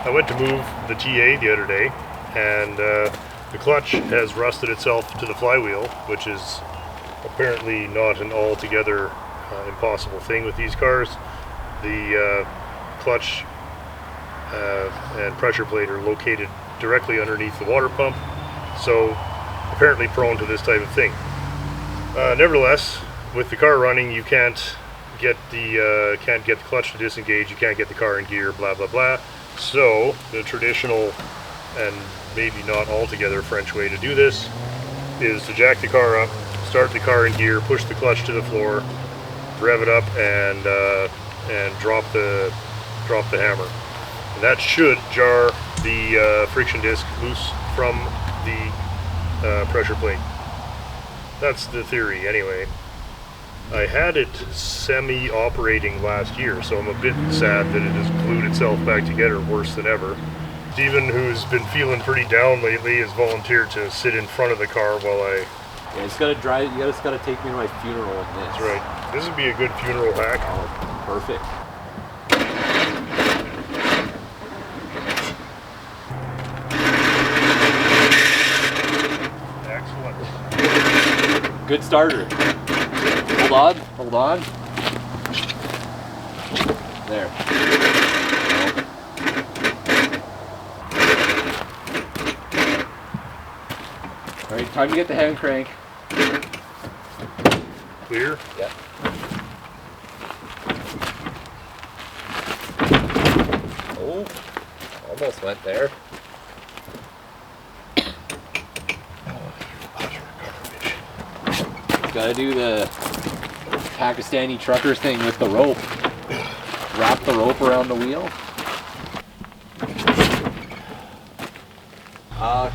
I went to move the TA the other day, and the clutch has rusted itself to the flywheel, which is apparently not an altogether impossible thing with these cars. The clutch and pressure plate are located directly underneath the water pump, so apparently prone to this type of thing. Nevertheless, with the car running, you can't get the clutch to disengage, you can't get the car in gear, blah blah blah. So the traditional and maybe not altogether French way to do this is to jack the car up, start the car in gear, push the clutch to the floor, rev it up, and drop the hammer. And that should jar the friction disc loose from the pressure plate. That's the theory anyway. I had it semi-operating last year, so I'm a bit sad that it has glued itself back together worse than ever. Steven, who's been feeling pretty down lately, has volunteered to sit in front of the car while I... Yeah, you just gotta drive, you just gotta take me to my funeral with this. That's right. This would be a good funeral hack. Oh, perfect. Excellent. Good starter. Hold on, hold on. There. All right, time to get the hand crank. Clear? Yep. Oh, almost went there. Gotta do the Pakistani trucker thing with the rope. Wrap the rope around the wheel.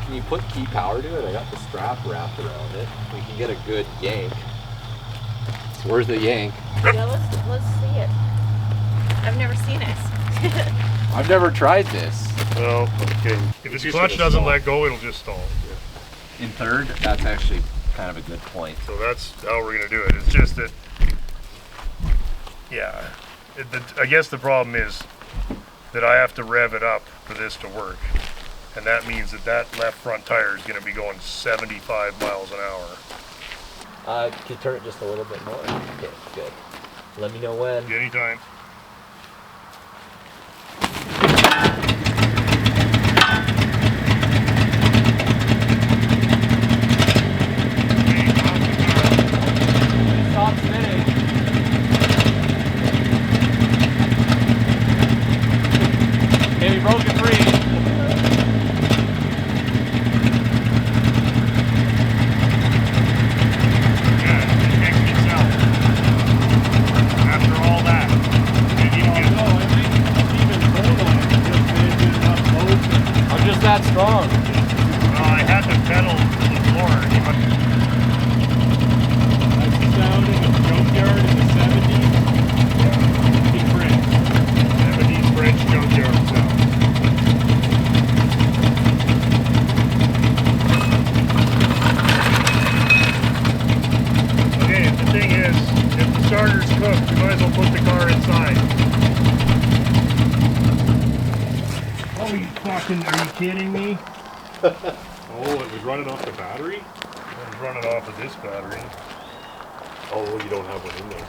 Can you put key power to it? I got the strap wrapped around it. We can get a good yank. It's worth a yank. Yeah, let's see it. I've never seen it. I've never tried this. Well, okay. If its clutch doesn't let go, it'll just stall. In third, that's actually kind of a good point. So that's how we're going to do it. It's just that, yeah, I guess the problem is that I have to rev it up for this to work. And that means that left front tire is going to be going 75 miles an hour. Can you turn it just a little bit more? Okay, good. Let me know when. Anytime. Stop spinning. Okay, we broke it free. That strong. Well, I had to pedal to the floor. That's the sound in the junkyard in the 70s. In French. 70s French junkyard sound. Okay, the thing is, if the starter's cooked, we might as well put the car inside. Oh, you fucking, are you kidding me? Oh, it was running off the battery? It was running off of this battery. Oh, you don't have one in there.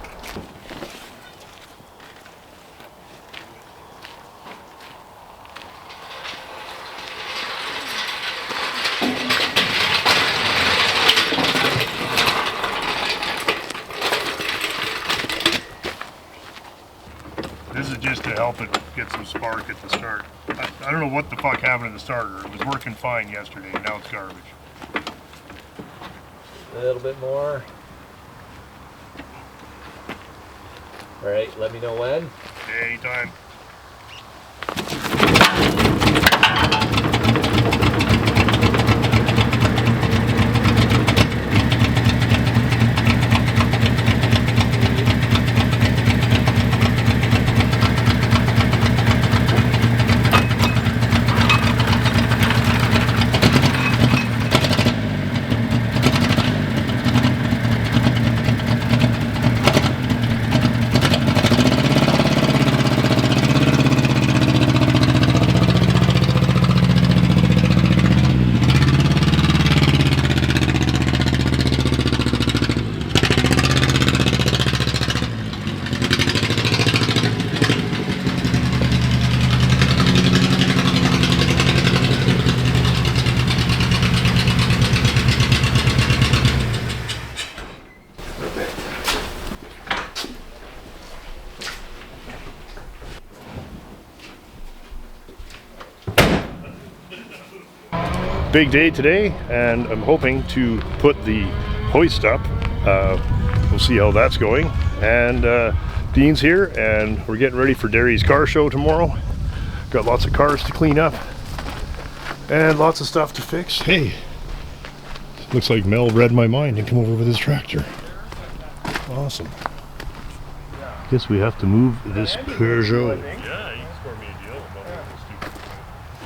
This is just to help it get some spark at the start. I don't know what the fuck happened to the starter. It was working fine yesterday, and now it's garbage. A little bit more. All right, let me know when. Okay, anytime. big day today, and I'm hoping to put the hoist up. We'll see how that's going. And Dean's here, and we're getting ready for Derry's car show tomorrow. Got lots of cars to clean up and lots of stuff to fix. Hey, looks like Mel read my mind and come over with his tractor. Awesome. Guess we have to move this Peugeot. Yeah, you can score me a deal.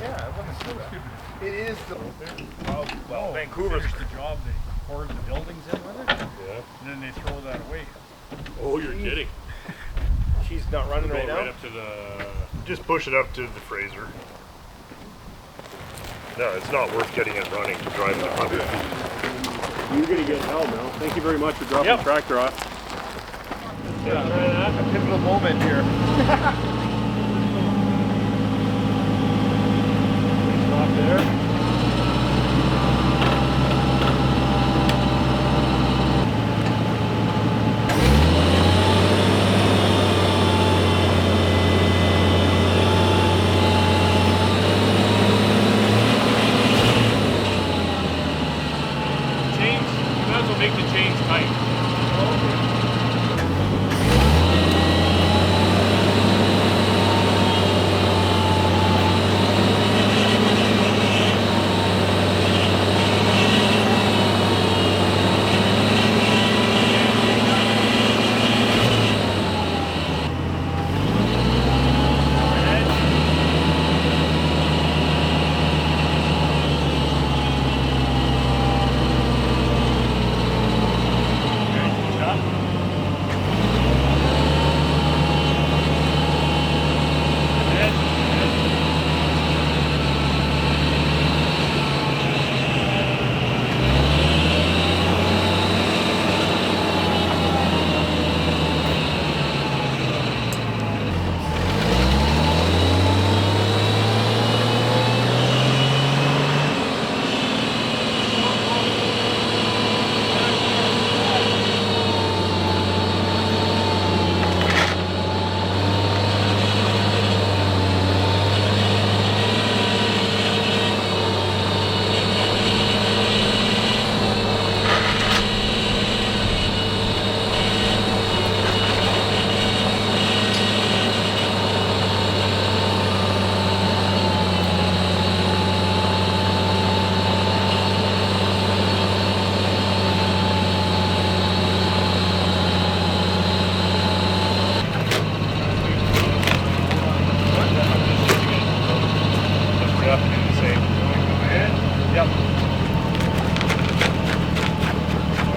Yeah, it wasn't so stupid. It is the... Well, Vancouver's the job, they poured the buildings in with it, Yeah. and then they throw that away. Oh, you're kidding. She's not running right Go now? right up to the... Just push it up to the Fraser. No, it's not worth getting it running to drive it 100 feet. You're going to get hell, Mel. Thank you very much for dropping the tractor off. Yeah, a pivotal moment here. Stop there. Chains, you might as well make the chains tight.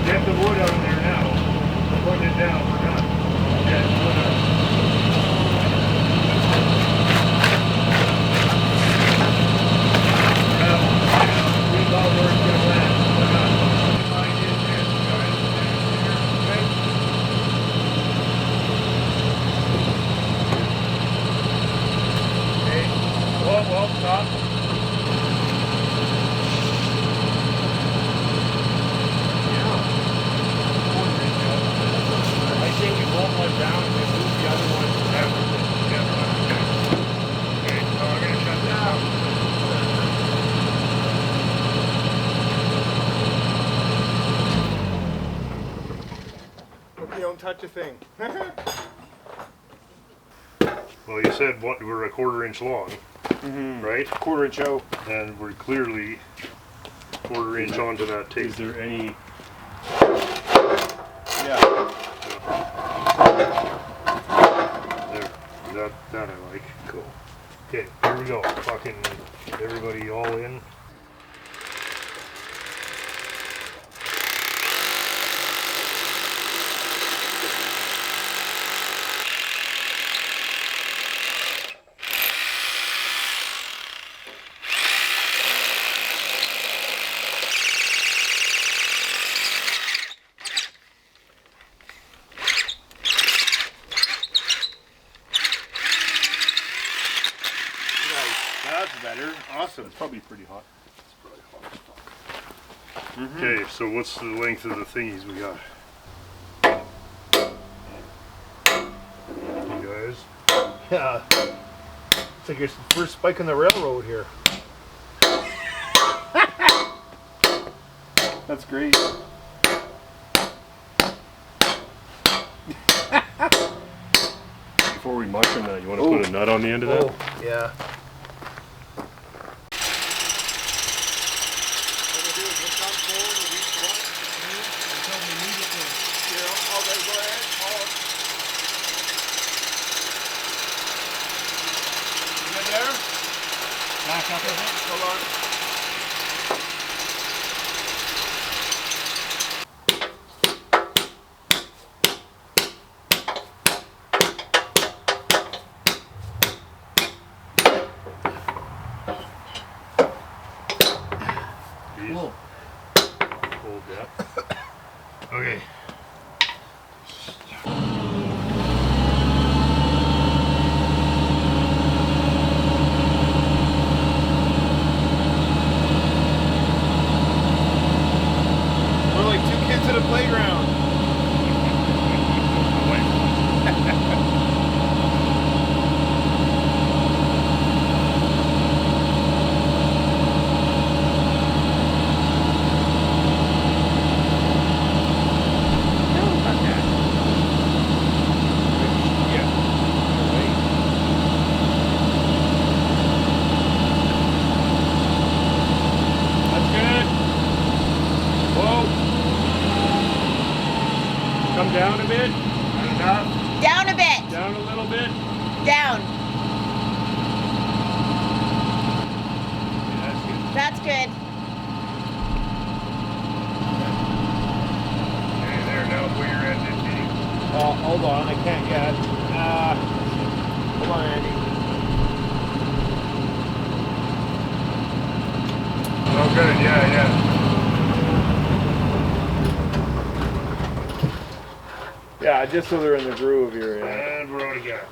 Get the wood out of there now. Put it down. We're done. Get the wood out. We thought we were gonna land. We're done. Okay. Well, stop. I think you hold one down and then move the other one after this. Okay, so I'm going to shut this down. Hope you don't touch a thing. Well, you said we're a 1/4 inch long, right? 1/4 inch out. And we're clearly 1/4 inch onto that tape. Is there any... Yeah. There, that I like. Cool. Okay, here we go. Fucking everybody all in. That's better. Awesome. It's probably pretty hot. Okay, so what's the length of the thingies we got? You guys? Yeah. It's like your first spike on the railroad here. That's great. Before we mushroom that, you want to put a nut on the end of that? Oh, yeah. Back up a bit. Hold on. Cool. Hold that. Okay. We're like two kids at a playground. Come down a bit. Down a bit. Down a little bit. Down. Yeah, that's good. That's good. Okay, there, now put your end in, Katie. Oh, hold on, I can't yet. Hold on, Andy. Oh, good, yeah. Yeah, just so they're in the groove here. Yeah. And we're out of gas.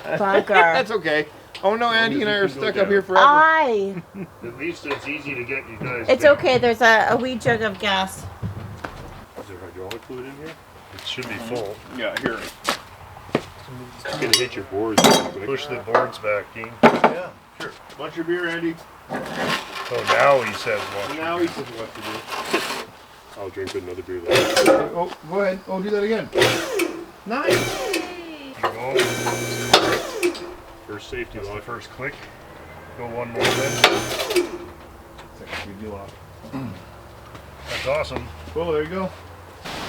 Bugger. That's okay. Oh no, Andy and I are stuck up here forever. At least it's easy to get you guys. It's down. okay. There's a wee jug of gas. Is there hydraulic fluid in here? It should be full. Yeah, here. It's gonna hit your boards. Push the boards back, Dean. Yeah, sure. Want your beer, Andy? Oh, now he says what. Now he says what to do. I'll drink another beer then. Oh, go ahead. Oh, do that again. Nice. Keep going. First safety lock. First click. Go one more then. Good deal off. That's awesome. Well, there you go.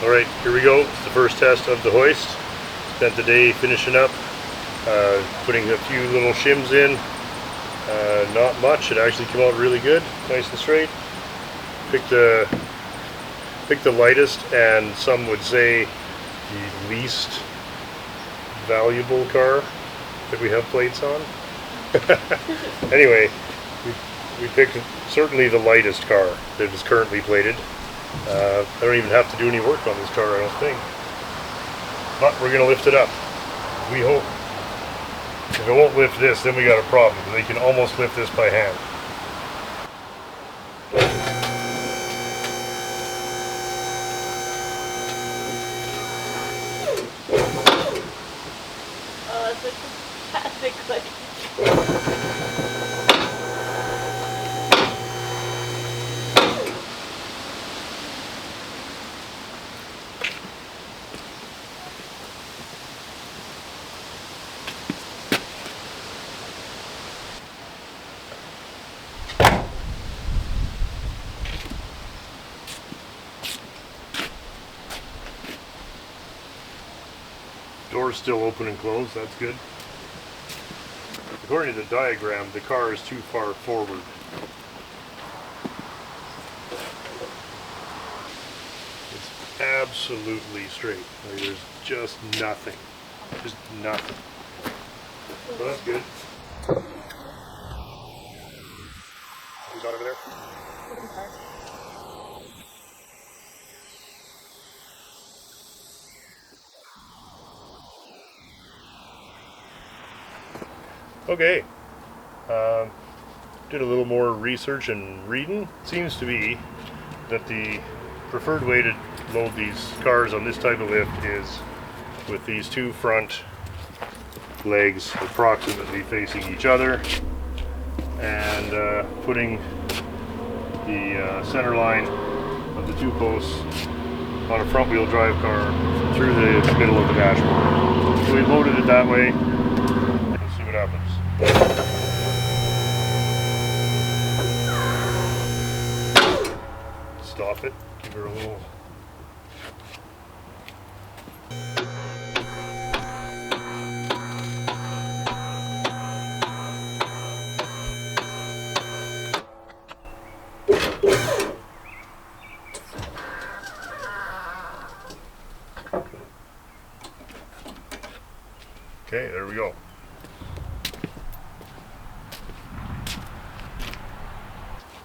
All right, here we go. It's the first test of the hoist. Spent the day finishing up, putting a few little shims in. Not much. It actually came out really good, nice and straight. Picked the lightest, and some would say the least valuable car that we have plates on. Anyway, we picked certainly the lightest car that is currently plated. I don't even have to do any work on this car, I don't think. But we're going to lift it up. We hope. If it won't lift this, then we got a problem. They can almost lift this by hand. Oh, that's a fantastic click. Door's still open and closed, that's good. According to the diagram, the car is too far forward. It's absolutely straight. Like, there's just nothing. Just nothing. So that's good. Who's on over there? Okay, did a little more research and reading. Seems to be that the preferred way to load these cars on this type of lift is with these two front legs approximately facing each other, and putting the center line of the two posts on a front wheel drive car through the middle of the dashboard. So we loaded it that way. Let's see what happens. Stop it, give her a little. Okay, there we go.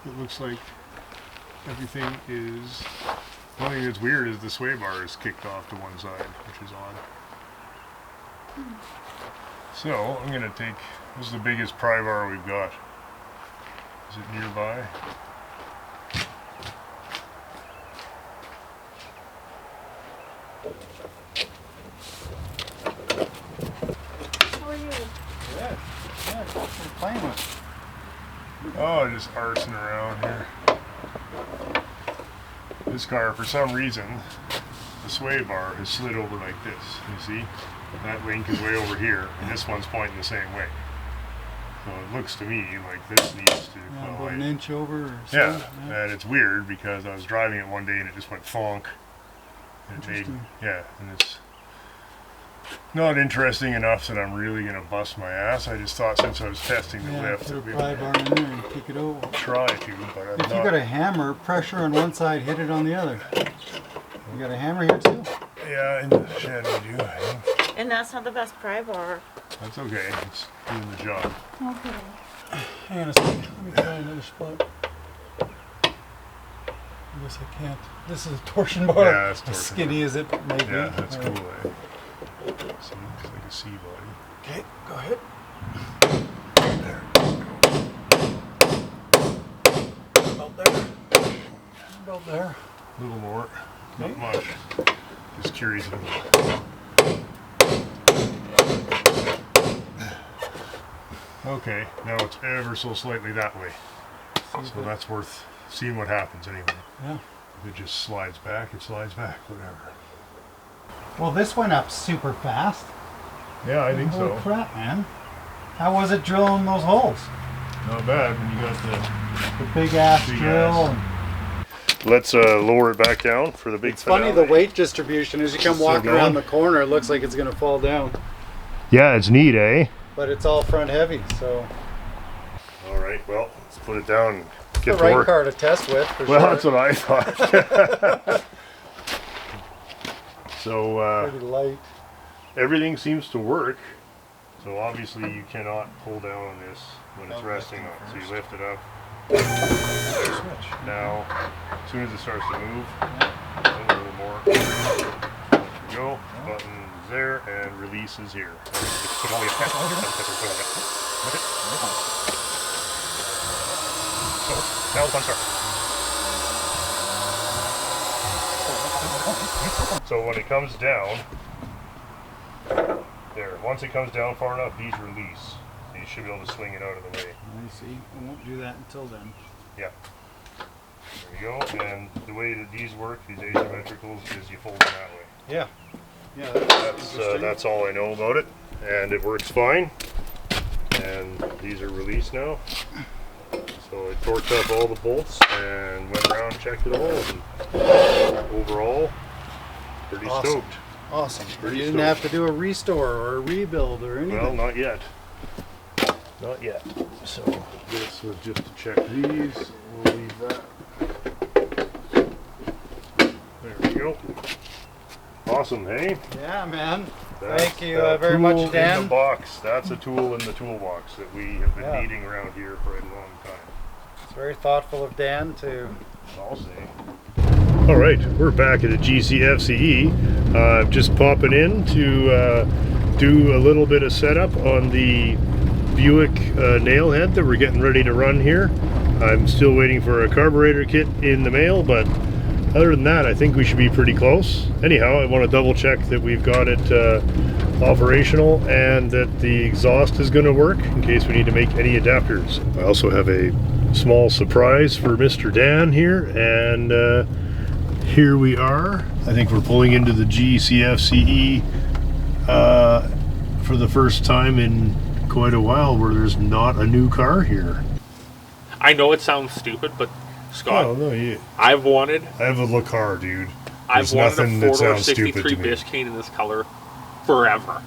It looks like everything is. The only thing that's weird is the sway bar is kicked off to one side, which is odd. So I'm gonna take. This is the biggest pry bar we've got. Is it nearby? How are you? Yeah, that's what we're playing with. Oh, just arsing around here. This car, for some reason, the sway bar has slid over like this. You see? That link is way over here, and this one's pointing the same way. So it looks to me like this needs to. Yeah, well, about an inch over or so. yeah, and it's weird because I was driving it one day and it just went thonk. And it made, Interesting. yeah, and it's not interesting enough that I'm really gonna bust my ass. I just thought since I was testing the Yeah, lift, put a that we'd pry bar in there and kick it over. try to, but I'm If you not. got a hammer, pressure on one side, hit it on the other. You got a hammer here too? Yeah, in the shed we do. I think. And that's not the best pry bar. That's okay. It's doing the job. Okay. Hang on a second. Let me try another spot. I guess I can't. This is a torsion bar. Yeah, it's As torsion. skinny as it may be. Yeah, that's All cool. right. See, looks like a C body. Okay, go ahead. There. About there. About there. A little more. Not Okay. much. Just curious. Okay, now it's ever so slightly that way. So that's worth seeing what happens anyway. Yeah. If it just slides back, it slides back, whatever. Well, this went up super fast. Yeah, I think Holy so. crap, man. How was it drilling those holes? Not bad when you got The big ass Big drill. ass. Let's lower it back down for the big It's funny the weight distribution as you come Still walking going? around the corner, it looks like it's gonna fall down. Yeah, it's neat, eh? But it's all front heavy, so All right, well, let's put it down and it's get the to right work. car to test with for Well, sure. that's what I thought. So Pretty light. everything seems to work. So obviously you cannot pull down on this when it's Oh, resting lifting on. So you first. lift it up. Switch. Now, as soon as it starts to move, a little more. There we go. Button is there and release is here. Just put all the attachments. Okay. So now it's on start. So when it comes down, there. Once it comes down far enough, these release. So you should be able to swing it out of the way. I see. We won't do that until then. Yeah. There you go. And the way that these work, these asymmetricals, is you fold them that way. Yeah. Yeah, that's That's all I know about it, and it works fine. And these are released now. So I torqued up all the bolts and went around and checked it all. And overall, pretty Awesome. stoked. awesome. Pretty You didn't have to do a restore or a rebuild or anything. Well, not yet. Not yet. So this was just to check these. We'll leave that. There we go. Awesome, hey? Yeah, man. That's Thank you a very much, tool in Dan. the box. That's a tool in the toolbox that we have been Yeah. needing around here for a long time. It's very thoughtful of Dan to. I'll say. All right, we're back at the GCFCE. Just popping in to do a little bit of setup on the Buick nail head that we're getting ready to run here. I'm still waiting for a carburetor kit in the mail, but other than that, I think we should be pretty close. Anyhow, I want to double check that we've got it operational and that the exhaust is going to work in case we need to make any adapters. I also have a small surprise for Mr. Dan here, and Here we are. I think we're pulling into the GCFCE for the first time in quite a while where there's not a new car here. I know it sounds stupid, but Scott, Oh, no, I have I have a look car, dude. I've There's wanted nothing a that four-door sounds stupid 63 to me. Biscayne in this color forever.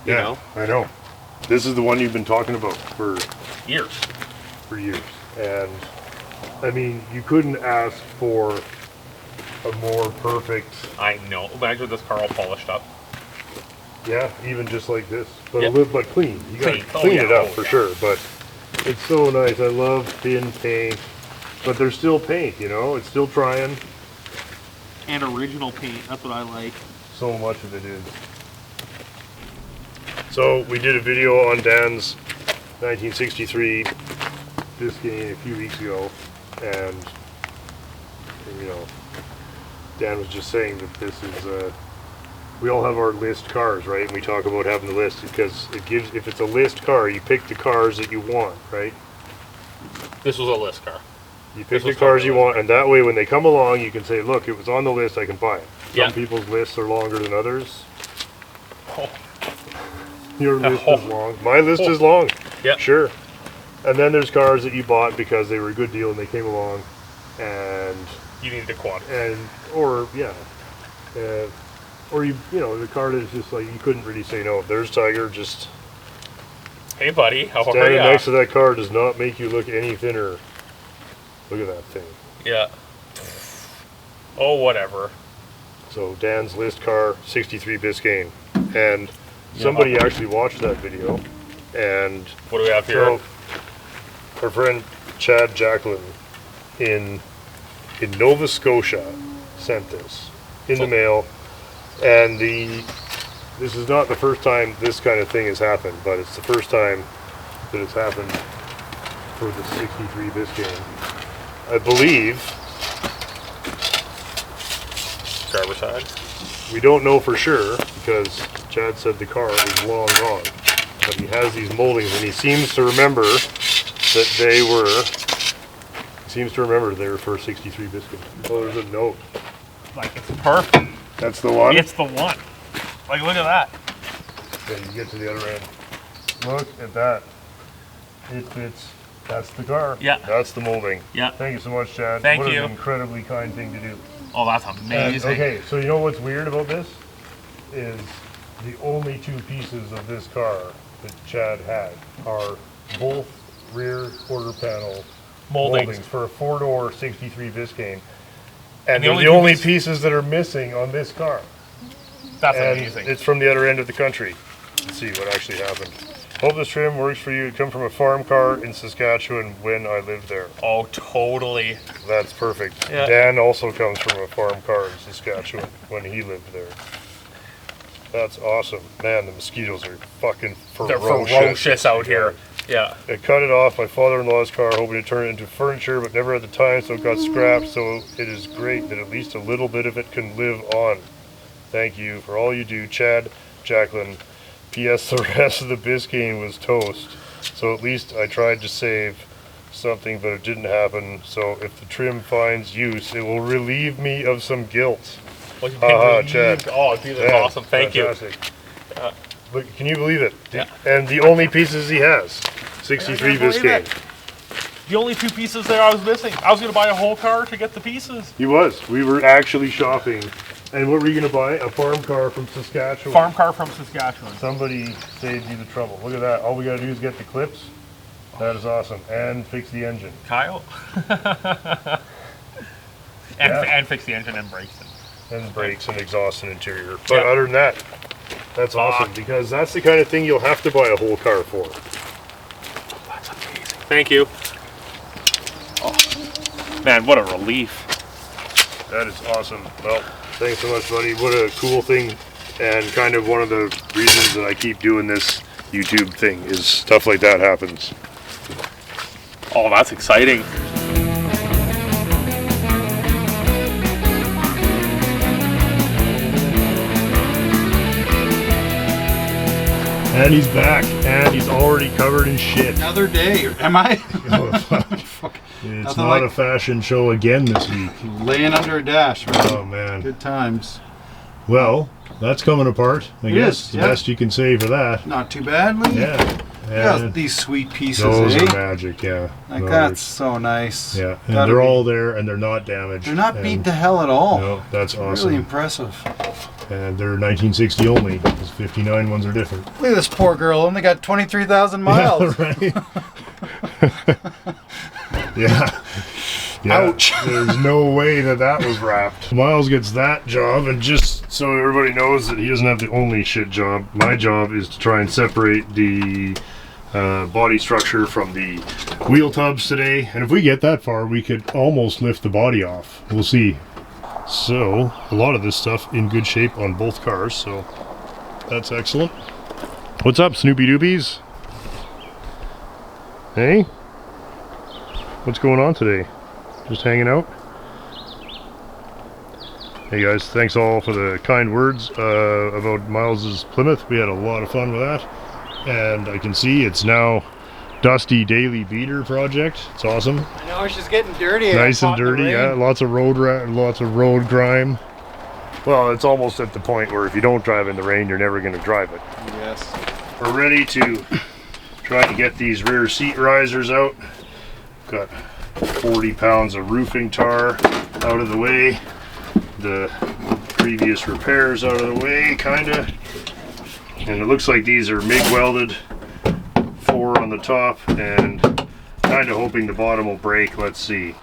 You know? I know. This is the one you've been talking about for Years. years. And, I mean, you couldn't ask for a more perfect, I know. Imagine this car all polished up. yeah, even just like this. But Yep. a little, but clean. You gotta Clean. Oh, clean yeah. it up Oh, for yeah. sure. But it's so nice. I love thin paint. But there's still paint, you know? It's still trying. And original paint. That's what I like. So much of it is. So we did a video on Dan's 1963 Biscayne a few weeks ago, and you know, Dan was just saying that this is we all have our list cars, right? And we talk about having the list because it gives, if it's a list car, you pick the cars that you want, right? This was a list car. You pick This the was cars on the you list. want, and that way when they come along, you can say, look, it was on the list, I can buy it. Some Yeah. people's lists are longer than others. Oh. Your list Oh. is long. My list is long. Yeah. Sure. And then there's cars that you bought because they were a good deal and they came along, and You needed a quad. or you know, the car that's just like you couldn't really say no. There's Tiger. Just Hey, buddy. How are standing you? next to that car does not make you look any thinner. Look at that thing. Yeah. Oh, whatever. So Dan's list car, 63 Biscayne, and somebody actually watched that video, and What do we have here? so our friend Chad Jacqueline in Nova Scotia sent this in the mail, and this is not the first time this kind of thing has happened, but it's the first time that it's happened for the 63 Biscayne. I believe, Driver's side. we don't know for sure because Chad said the car is long gone, but he has these moldings and he seems to remember that they were for 63 Biscayne. Oh, there's a note. Like, it's perfect. That's the one? It's the one. Like, look at that. Okay, you get to the other end. Look at that. It fits. That's the car. Yeah. That's the molding. Yeah. Thank you so much, Chad. Thank what you. An incredibly kind thing to do. Oh, that's And, amazing. okay, so you know what's weird about this? Is the only two pieces of this car that Chad had are both rear quarter panel moldings for a four-door 63 Biscayne. And they're the only pieces that are missing on this car. That's And amazing. it's from the other end of the country. Let's see what actually happened. Hope this trim works for you. It come from a farm car in Saskatchewan when I lived there. Oh, totally. That's perfect. Yeah. Dan also comes from a farm car in Saskatchewan when he lived there. That's awesome. Man, the mosquitoes are fucking ferocious. They're ferocious out here. Yeah. I cut it off my father-in-law's car, hoping to turn it into furniture, but never had the time, so it got scrapped. So it is great that at least a little bit of it can live on. Thank you for all you do, Chad, Jacqueline. P.S. The rest of the Biscayne was toast, so at least I tried to save something, but it didn't happen. So if the trim finds use, it will relieve me of some guilt. Well, you Haha, can Chad. Oh, dude, that's Yeah, awesome. Thank fantastic. you. Look, can you believe it? Yeah. And the only pieces he has, 63 I can't believe Biscayne. it. The only two pieces there I was missing. I was going to buy a whole car to get the pieces. He was. We were actually shopping. And what were you going to buy? A farm car from Saskatchewan. Farm car from Saskatchewan. Somebody saved you the trouble. Look at that. All we got to do is get the clips. That is awesome. And fix the engine. Kyle. and fix the engine and brakes. And brakes and exhaust and interior. But Yeah. other than that, that's awesome. Because that's the kind of thing you'll have to buy a whole car for. That's amazing. Thank you. Oh, man, what a relief. That is awesome. Well, thanks so much, buddy. What a cool thing. And kind of one of the reasons that I keep doing this YouTube thing is stuff like that happens. Oh, that's exciting. And he's back, and he's already covered in shit. Another day. Am I? Oh, fuck. It's Nothing not like- a fashion show again this week. Laying under a dash, right? Oh man. Good times. Well, that's coming apart. I It guess is, the yeah. best you can say for that. Not too badly. Yeah. Yeah, And these sweet pieces, those eh? are magic, yeah. Like Those- that's so nice. Yeah, and Gotta they're be- all there and they're not damaged. They're not and, beat to hell at all. No, that's awesome. Really impressive. And they're 1960 only, because 59 ones are different. Look at this poor girl. Only got 23,000 miles. Yeah, right? Yeah. Yeah, Ouch. There's no way that was wrapped. Miles gets that job, and just so everybody knows that he doesn't have the only shit job, my job is to try and separate the body structure from the wheel tubs today. And if we get that far, we could almost lift the body off. We'll see. So, a lot of this stuff in good shape on both cars, so that's excellent. What's up, Snoopy Doopies? Hey? What's going on today? Just hanging out? Hey guys, thanks all for the kind words about Miles's Plymouth. We had a lot of fun with that. And I can see it's now Dusty Daily Beater project. It's awesome. I know she's getting dirty. Nice and dirty, yeah. Lots of road grime. Well, it's almost at the point where if you don't drive in the rain, you're never going to drive it. Yes. We're ready to try to get these rear seat risers out. Got 40 pounds of roofing tar out of the way. The previous repairs out of the way, kinda. And it looks like these are MIG welded, 4 on the top, and kinda hoping the bottom will break. Let's see.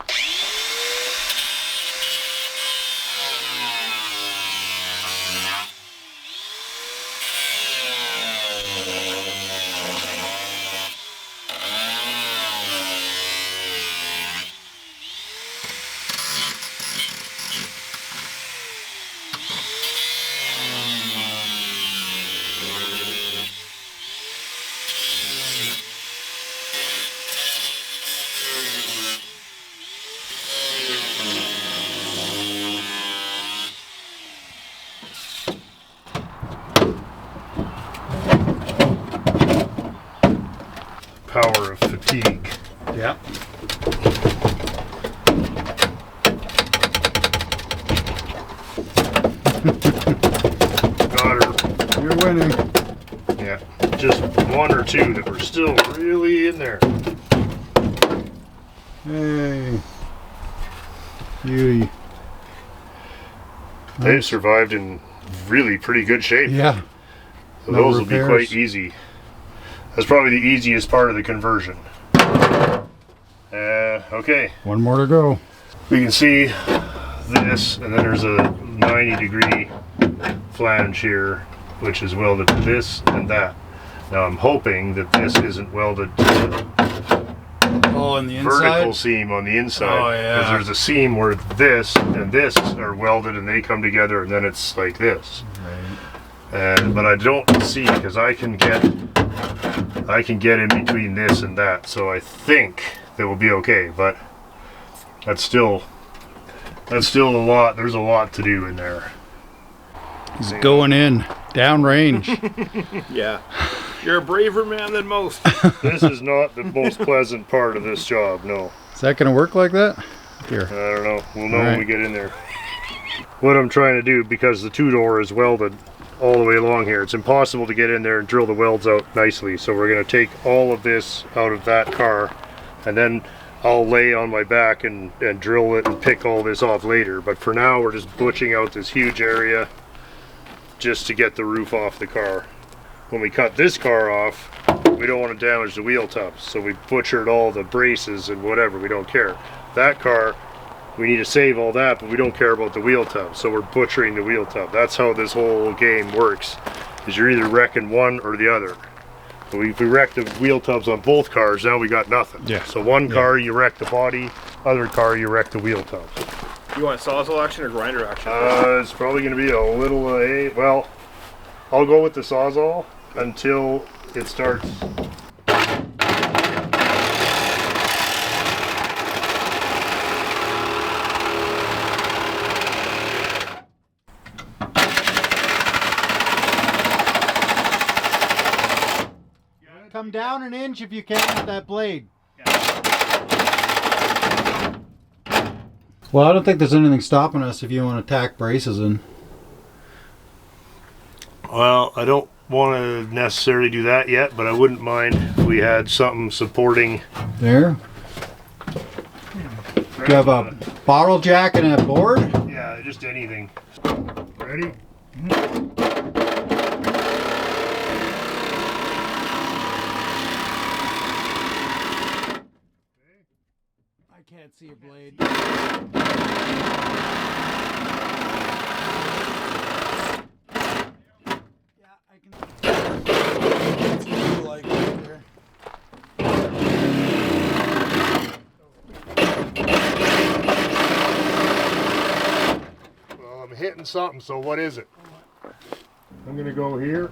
Power of fatigue. Yeah. Got her. You're winning. Yeah, just 1 or 2 that were still really in there. Hey. Beauty. They've survived in really pretty good shape. Yeah. So No those will be repairs. quite easy. That's probably the easiest part of the conversion. Okay, One more to go. we can see this, and then there's a 90-degree flange here, which is welded to this and that. Now I'm hoping that this isn't welded to the Oh, on the vertical inside? seam on the inside. Oh, yeah. Because there's a seam where this and this are welded and they come together, and then it's like this. Right. But I don't see, because I can get in between this and that, so I think that will be okay. But that's still a lot. There's a lot to do in there. He's going in. Downrange. Yeah. You're a braver man than most. This is not the most pleasant part of this job. No, Is that going to work like that? Here. I don't know. We'll know All when right. we get in there. What I'm trying to do, because the 2-door is welded all the way along here, it's impossible to get in there and drill the welds out nicely. So we're going to take all of this out of that car, and then I'll lay on my back and drill it and pick all this off later. But for now, we're just butching out this huge area just to get the roof off the car. When we cut this car off, we don't want to damage the wheel tubs, so we butchered all the braces and whatever. We don't care. That car, we need to save all that, but we don't care about the wheel tub, so we're butchering the wheel tub. That's how this whole game works, is you're either wrecking one or the other. So if we wreck the wheel tubs on both cars, now we got nothing. Yeah. So one car you wreck the body, other car you wreck the wheel tubs. You want sawzall action or grinder action? It's probably going to be a little, well, I'll go with the Sawzall until it starts. Come down an inch if you can with that blade. Well, I don't think there's anything stopping us if you want to tack braces in. Well, I don't want to necessarily do that yet, but I wouldn't mind if we had something supporting. There. Do you have a bottle jack and a board? Yeah, just anything. Ready? I can't see a blade. Well, I'm hitting something, so what is it? I'm gonna go here.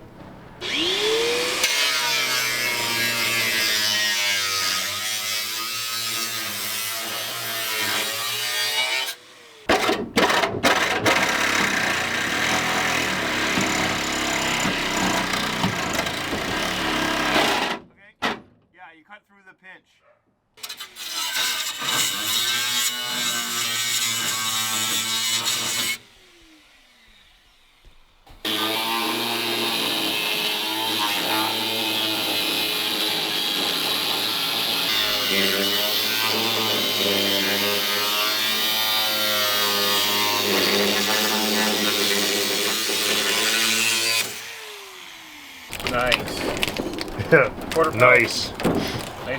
Nice.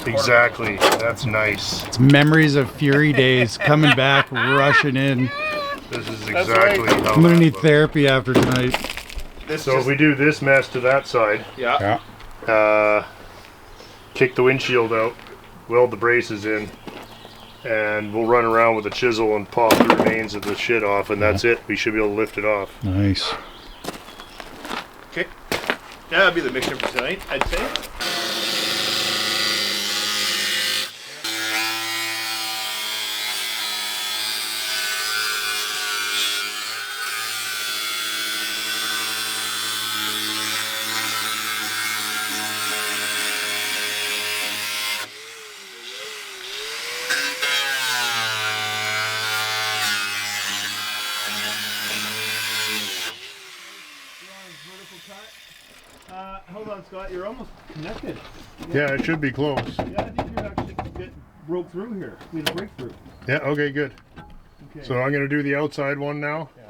Exactly. That's nice. It's memories of Fury days coming back, rushing in. This is exactly how I'm gonna that need looks. therapy after tonight. So if we do this mess to that side, Yeah. kick the windshield out, weld the braces in, and we'll run around with a chisel and pop the remains of the shit off, and that's it. We should be able to lift it off. Nice. Okay. Yeah, that'd be the mission for tonight, I'd say. Hold on, Scott. You're almost connected. Yeah, it should be close. Yeah, I think you're actually broke through here. We had a breakthrough. Yeah, okay, good. Okay. So I'm going to do the outside one now. Yeah.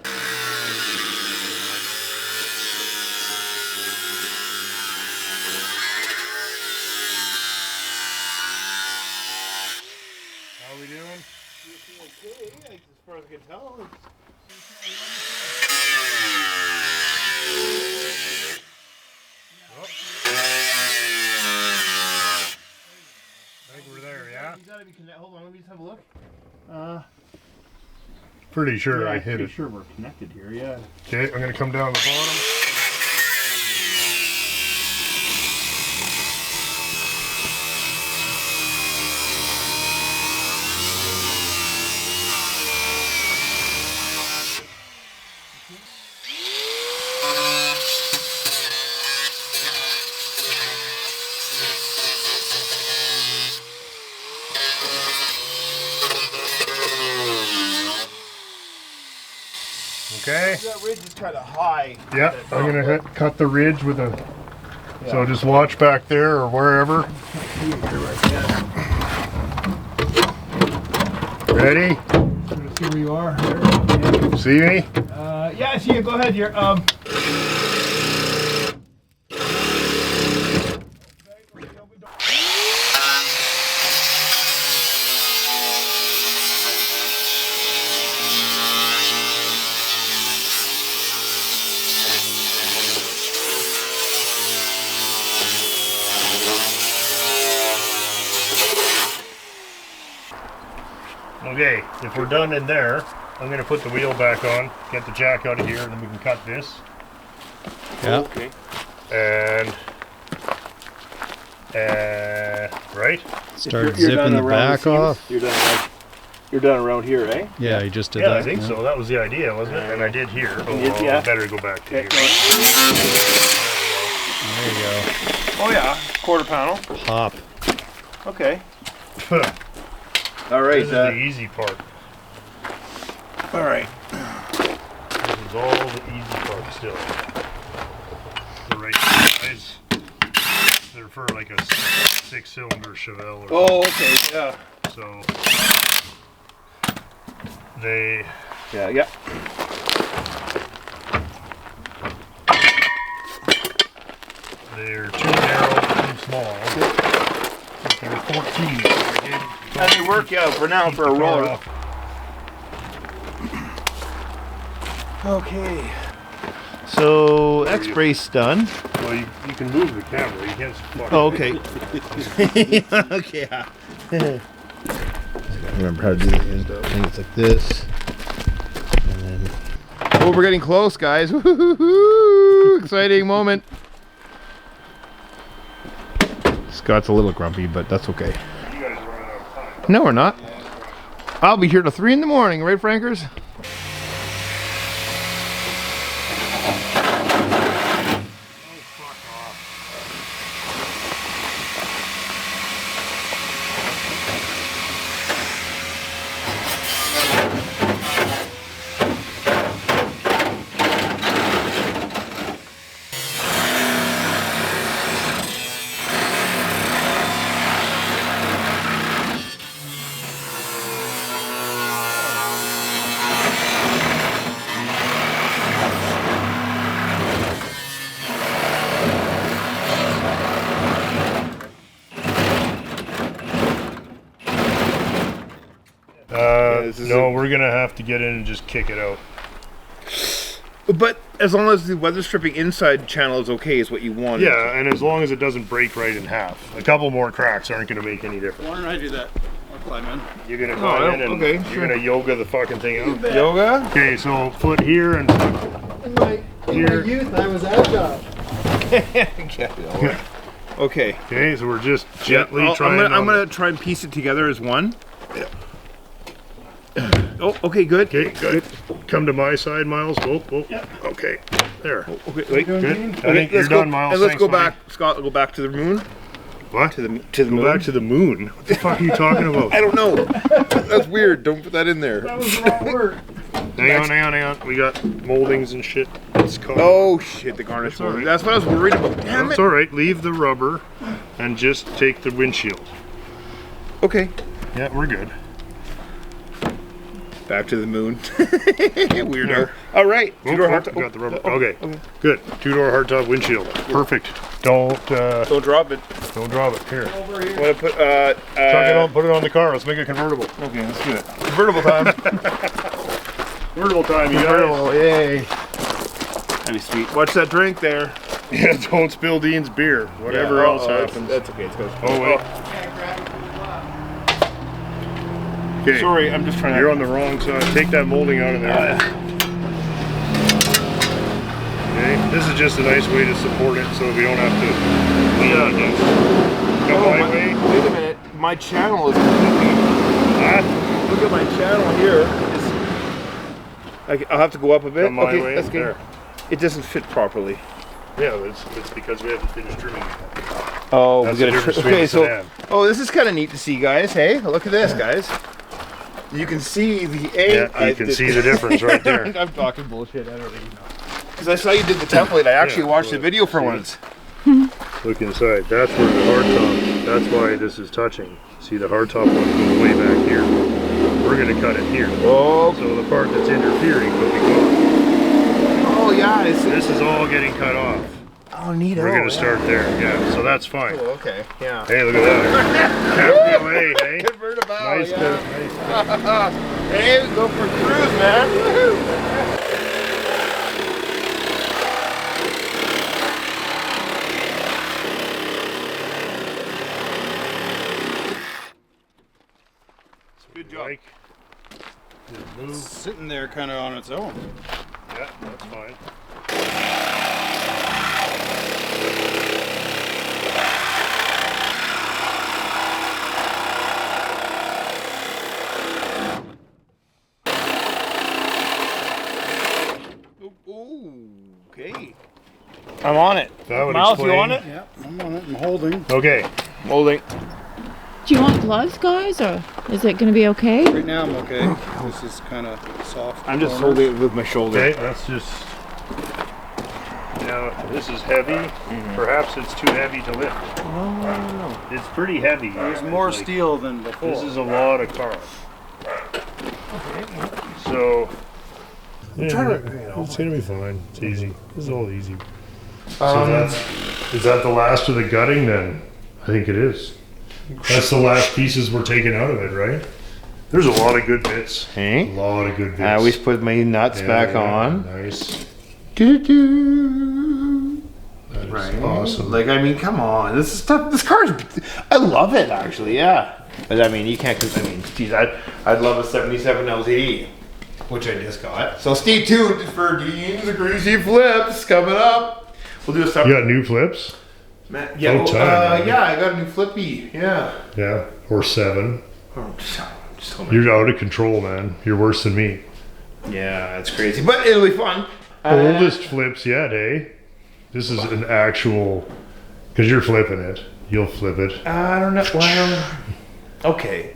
How are we doing? Okay, as far as I can tell. I think we're there, yeah? You gotta be connected. Hold on, let me just have a look. Pretty sure Yeah, I I'm hit pretty it. sure we're connected here, yeah. Okay, I'm going to come down the bottom. Okay. That ridge is kind of high. Yeah, I'm gonna cut the ridge with a. So just watch back there or wherever. Ready? See where you are. See me? Yeah, I see you. Go ahead here. Okay, if we're done in there, I'm gonna put the wheel back on, get the jack out of here, and then we can cut this. Yeah. Okay. And right? Start zipping the back off. You're done around here, eh? Yeah, you just did Yeah, that. I think so. That was the idea, wasn't it? And I did here. Oh, well, yeah. I better go back to here. There you Oh yeah, quarter panel. go. Pop. Okay. All right. This is the easy part. All right. This is all the easy part still. The right size. They're for like a 6-cylinder Chevelle. Or Oh, okay. Yeah. so they. Yeah. They're too narrow, too small. They're 14. And they work for now for a roller. Okay. So X-brace done. Well, you can move the camera. You can't. Oh, okay. Okay. Yeah. Remember how to do it. I think it's like this. And then. Oh, we're getting close, guys. Woo-hoo-hoo-hoo. Exciting moment. Scott's a little grumpy, but that's okay. You guys are running out of time. No, we're not. I'll be here till 3 in the morning, right, Frankers? No, we're gonna have to get in and just kick it out. But as long as the weather stripping inside channel is okay, is what you want. Yeah, and as long as it doesn't break right in half. A couple more cracks aren't gonna make any difference. Why don't I do that? I'll climb in. You're gonna climb in and okay, you're sure. gonna yoga the fucking thing out. Yoga? Okay, so foot here and In my youth, I was agile. Okay. okay, so we're just gently I'm trying. gonna try and piece it together as one. Yeah. Oh, okay, good. Okay, good. Come to my side, Miles. Oh, okay. There. Okay, wait. Good. I think let's you're go, done, Miles. And let's Thanks, go buddy. back, Scott. Go back to the moon. What? To the Go moon. back to the moon. What the fuck are you talking about? I don't know. That's weird. Don't put that in there. That was the wrong word. Hang on. We got moldings and shit. It's caught. Oh shit! The garnish. That's all right. That's what I was worried about. Damn That's it. all right. Leave the rubber and just take the windshield. Okay. Yeah, we're good. Back to the moon. Weirdo. All right. Two-door hardtop. Got the rubber. Okay. Good. 2-door hardtop windshield. Perfect. Don't Don't drop it. don't drop it. Here. I'm gonna put Chuck it on. Put it on the car. Let's make it convertible. Okay, let's do it. Convertible time. Convertible time, you guys. Convertible. Yay. That'd be sweet. Watch that drink there. Yeah. Don't spill Dean's beer. Whatever Yeah, else happens. That's okay. It's good. Oh wait. Okay. Sorry, I'm just trying You're to. on the wrong side. Take that molding out of there. Okay. This is just a nice way to support it, so we don't have to lean on it. Come my way. Wait a minute. My channel is completely. Look at my channel here. I'll have to go up a bit. Come my Okay, way. that's good. There. It doesn't fit properly. Yeah, it's because we haven't finished trimming it. Oh, That's we the got difference to. between Okay, the so. sedan. Oh, this is kind of neat to see, guys. Hey, look at this, guys. You can see the A. Yeah, you can see the difference right there. I'm talking bullshit. I don't really know. Because I saw you did the template. I actually watched the video for once. Look inside. That's where the hardtop. That's why this is touching. See, the hardtop one goes way back here. We're gonna cut it here. Oh. So the part that's interfering will be gone. Oh yeah. This is all getting cut off. Oh, neat. We're gonna start there. Yeah. So that's fine. Oh, okay. Yeah. Hey, look at that. Cabriolet, hey. Convertible. Nice. Yeah. Nice. Hey, we go for a cruise, man. Woohoo. Good job. Like, just move. Sitting there kind of on its own. Yeah, that's fine. Okay. I'm on it. That would Miles, explain. you on it? Yeah, I'm on it. I'm holding. Okay. Molding. Do you want gloves, guys, or is it going to be okay? Right now I'm okay. This is kind of soft. I'm just holding it with my shoulder. Okay, that's just. Now, this is heavy. Perhaps it's too heavy to lift. No. It's pretty heavy. There's more steel than before. This is a lot of carb. So, yeah, it's gonna be fine. It's easy. It's all easy. So is that the last of the gutting then? I think it is. That's the last pieces we're taking out of it, right? There's a lot of good bits. Hey? A lot of good bits. I always put my nuts back on. Nice. Doo-doo. That is Right. awesome. Like, I mean, come on. This is stuff. This car is. I love it, actually. Yeah. But I mean, you can't. Cause I mean, geez, I'd love a '77 LTD, which I just got. So stay tuned for Dean's Greasy Flips coming up. We'll do a separate. You got new flips? Man, yeah. Oh, time. Yeah. I got a new flippy. Yeah. Yeah. Or 7. Oh, just You're out of control, man. You're worse than me. yeah, it's crazy, but it'll be fun. Oldest flips yet, eh? This is an actual. Because you're flipping it. You'll flip it. I don't know. Well, okay.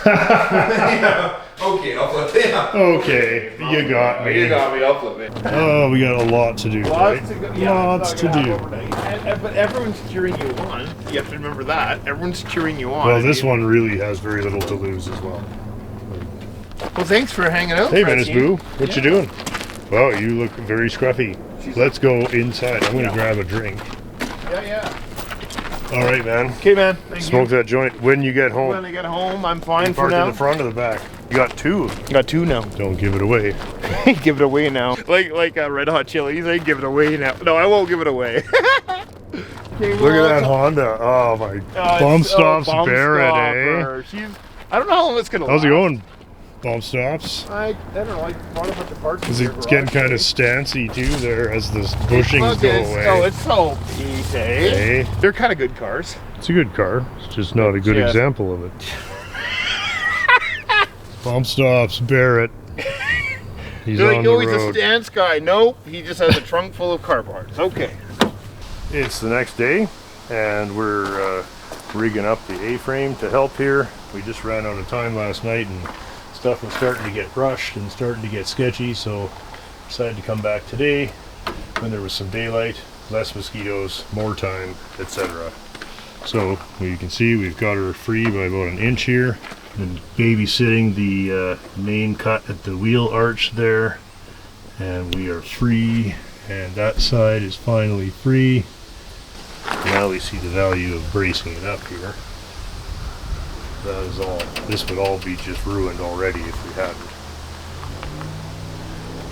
Yeah. Okay, I'll flip it. Yeah. Okay, you got me. You got me. I'll flip it. Oh, we got a lot to do, right? Lots to go. Yeah, Lots it's to not gonna do. happen overnight. But everyone's cheering you on. You have to remember that. Everyone's cheering you on. Well, this one really has very little to lose as well. Well, thanks for hanging out. Hey, Menace Francine. Boo, what you doing? Wow, you look very scruffy. Let's go inside. I'm gonna grab a drink. Yeah. All right, man. Okay, man. Thank Smoke that joint when you get home. When I get home, I'm fine for Parked in now. the front or the back? You got 2. Got 2 now. Don't give it away. Give it away now. Like Red Hot Chilies, I give it away now. No, I won't give it away. Okay, Look at that Honda. Oh my. Bump stops Barrett, eh? I don't know how long it's gonna last. How's it going? Bump stops. I don't know. I bought a bunch of parts. Is it's getting kind of stancy too there as the bushings go away. Oh, it's so peace, eh? Hey, They're kind of good cars. it's a good car. It's just not a good Yes. example of it. Bump stops Barrett. He's They're on like, the oh, he's a road. stance guy. Nope, he just has a trunk full of car parts. Okay. It's the next day, and we're rigging up the A-frame to help here. We just ran out of time last night, and stuff was starting to get rushed and starting to get sketchy, so decided to come back today when there was some daylight, less mosquitoes, more time, etc. So you can see we've got her free by about an inch here, and babysitting the main cut at the wheel arch there, and we are free, and that side is finally free. Now we see the value of bracing it up here. That is all. This would all be just ruined already if we hadn't.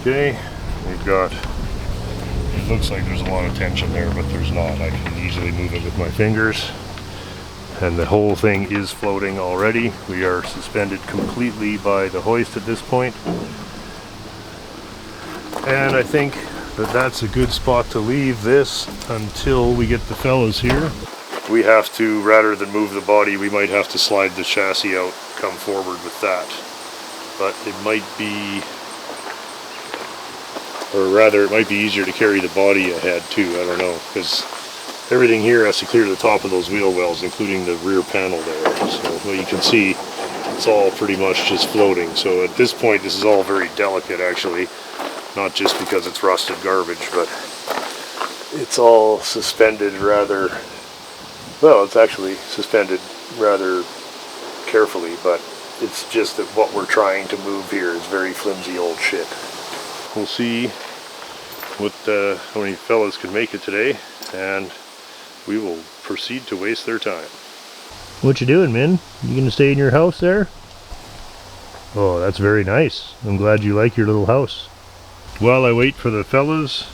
Okay, we've got, it looks like there's a lot of tension there, but there's not. I can easily move it with my fingers. And the whole thing is floating already. We are suspended completely by the hoist at this point. And I think that that's a good spot to leave this until we get the fellas here. We have to, rather than move the body, we might have to slide the chassis out, come forward with that. But it might be, or rather it might be easier to carry the body ahead too, I don't know, because everything here has to clear the top of those wheel wells, including the rear panel there. So well, you can see it's all pretty much just floating. So at this point this is all very delicate actually. Not just because it's rusted garbage, but it's all suspended rather, well, it's actually suspended rather carefully, but it's just that what we're trying to move here is very flimsy old shit. We'll see what how many fellas can make it today, and we will proceed to waste their time. What you doing, Min? You gonna stay in your house there? Oh, that's very nice. I'm glad you like your little house. While I wait for the fellas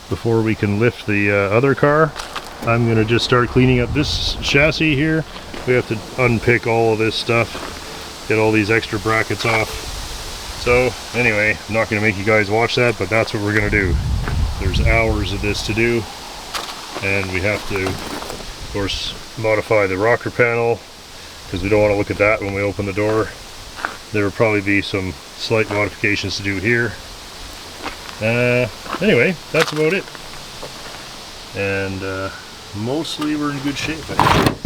before we can lift the other car, I'm gonna just start cleaning up this chassis here. We have to unpick all of this stuff, get all these extra brackets off. So anyway, I'm not gonna make you guys watch that, but that's what we're gonna do. There's hours of this to do, and we have to, of course, modify the rocker panel because we don't want to look at that when we open the door. There will probably be some slight modifications to do here. Anyway, that's about it. And mostly we're in good shape, I think.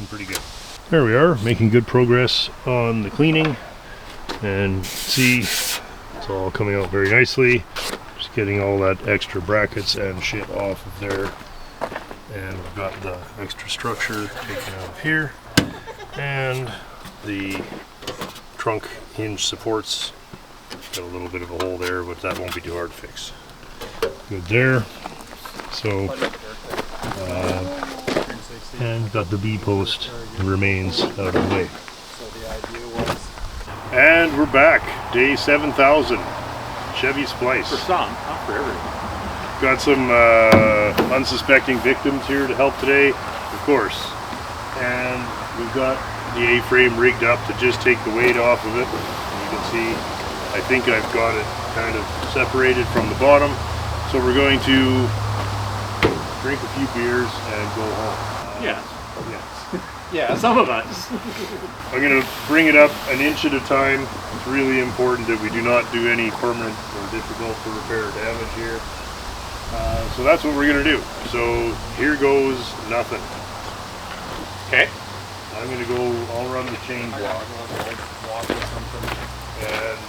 looking pretty good. There we are, making good progress on the cleaning, and see, it's all coming out very nicely. Just getting all that extra brackets and shit off of there, and we've got the extra structure taken out of here, and the trunk hinge supports. Got a little bit of a hole there, but that won't be too hard to fix. Good there. So, and got the B post remains out of the way. And we're back. Day 7,000. Chevy Splice. For some, not for everyone. Got some unsuspecting victims here to help today, of course. And we've got the A-frame rigged up to just take the weight off of it. And you can see, I think I've got it kind of separated from the bottom. So we're going to drink a few beers and go home. Yeah. Yes. Yeah, some of us. I'm going to bring it up an inch at a time. It's really important that we do not do any permanent or difficult to repair damage here. So that's what we're going to do. So here goes nothing. Okay. I'm going to go, I'll run the chain block. And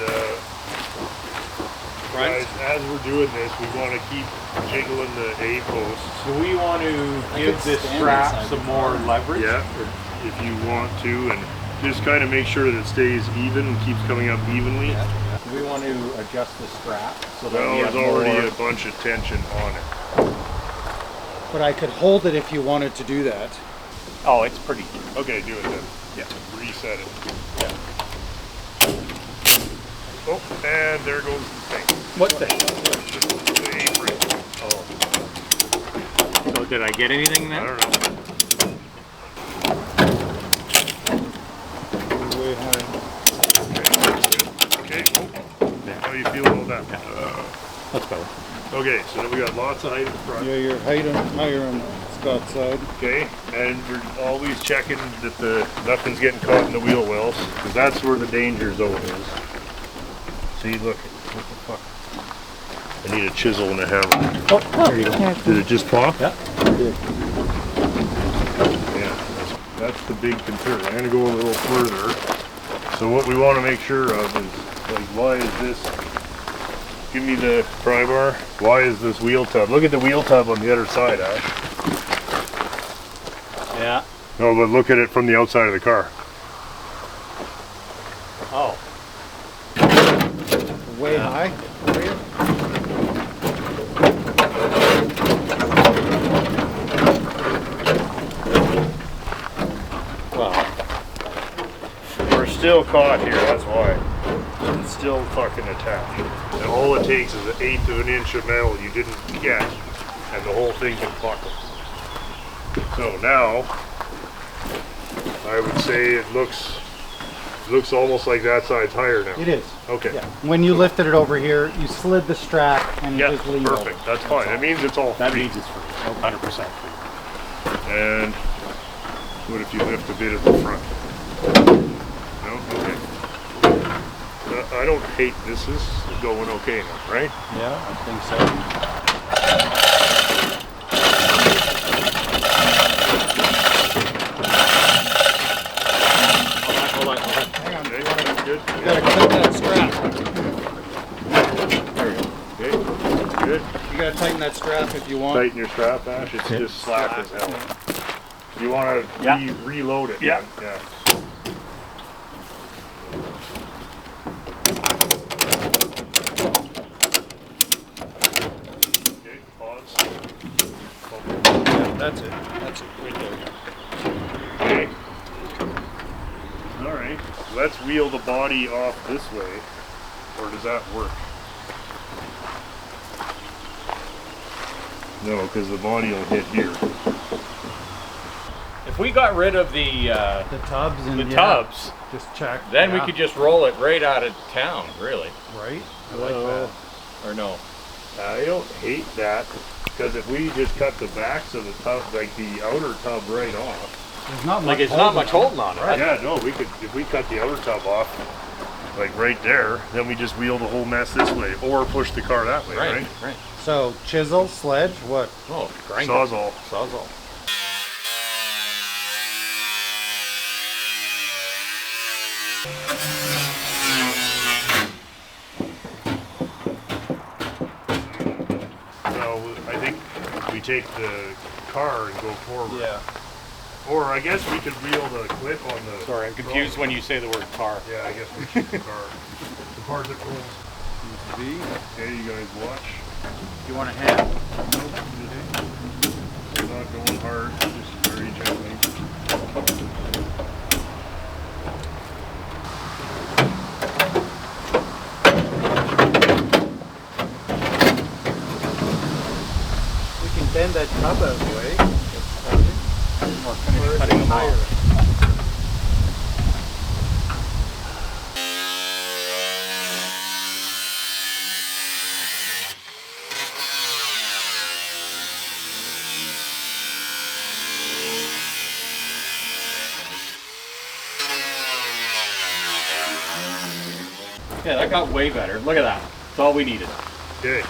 guys, as we're doing this, we want to keep jiggling the A posts. Do we want to give this strap some more leverage? Yeah, if you want to, and just kind of make sure that it stays even and keeps coming up evenly. Yeah. Do we want to adjust the strap so that Well, we have there's already more... a bunch of tension on it. But I could hold it if you wanted to do that. Oh, it's pretty. Okay, do it then. Yeah. Reset it. Yeah. Oh, and there goes the thing. What's that? The A-frame. Oh. So did I get anything I then? don't know. Way high. Okay. Oh. How you feel about that? That's better. Okay, so then we got lots of height in front. Yeah, you're higher on Scott's side. Okay, and we're always checking that nothing's getting caught in the wheel wells, because that's where the danger zone is. See, look, what the fuck? I need a chisel and a hammer. Oh, there you go. Did it just pop? Yeah. Yeah, that's the big concern. I'm going to go a little further. So what we want to make sure of is, like, why is this, give me the pry bar, why is this wheel tub? Look at the wheel tub on the other side, Ash. Yeah. No, but look at it from the outside of the car. Oh. Way high for you? Well, We're still caught here, that's why. It's still fucking attached. And all it takes is 1/8 of an inch of metal you didn't catch, and the whole thing can buckle. So now, I would say it looks almost like that side's higher now. It is. Okay. Yeah. When you lifted it over here, you slid the strap and Yeah, it just leaned perfect. over. That's fine. That means it's all that free. means it's free. 100% free. And what if you lift a bit at the front? No? Okay. I don't hate this. Is going okay now, right? Yeah, I think so. Hold on. Hang on. Okay, that's good. You gotta cut that strap. There we go. Okay, that's good. You gotta tighten that strap if you want. Tighten your strap, Ash. It's just slack as hell. You want to Yeah. reload it? Yeah. Yeah. Okay, pause. Yeah, that's it. That's it. Right there. Okay. All right. Let's wheel the body off this way, or does that work? No, because the body will hit here. If we got rid of the tubs and tubs, just check. then we could just roll it right out of town, really. Right? I Well, like that. Or no? I don't hate that, because if we just cut the backs of the tub, like the outer tub right off. There's not Like much it's not much holding on it. Yeah, no, we could, if we cut the outer tub off, like right there, then we just wheel the whole mess this way, or push the car that way, right? Right. So, chisel, sledge, what? Oh, grind Sawzall. Sawzall. take the car and go forward. Yeah. Or I guess we could reel the clip on the... Sorry, I'm confused when you say the word car. Yeah, I guess we should the car. The part that rolls. Okay, you guys watch. You want a hand? It's not going hard, just very gently. We can bend that tub out of the way. Or finish cutting them off. Yeah, that got way better. Look at that. That's all we needed. Okay.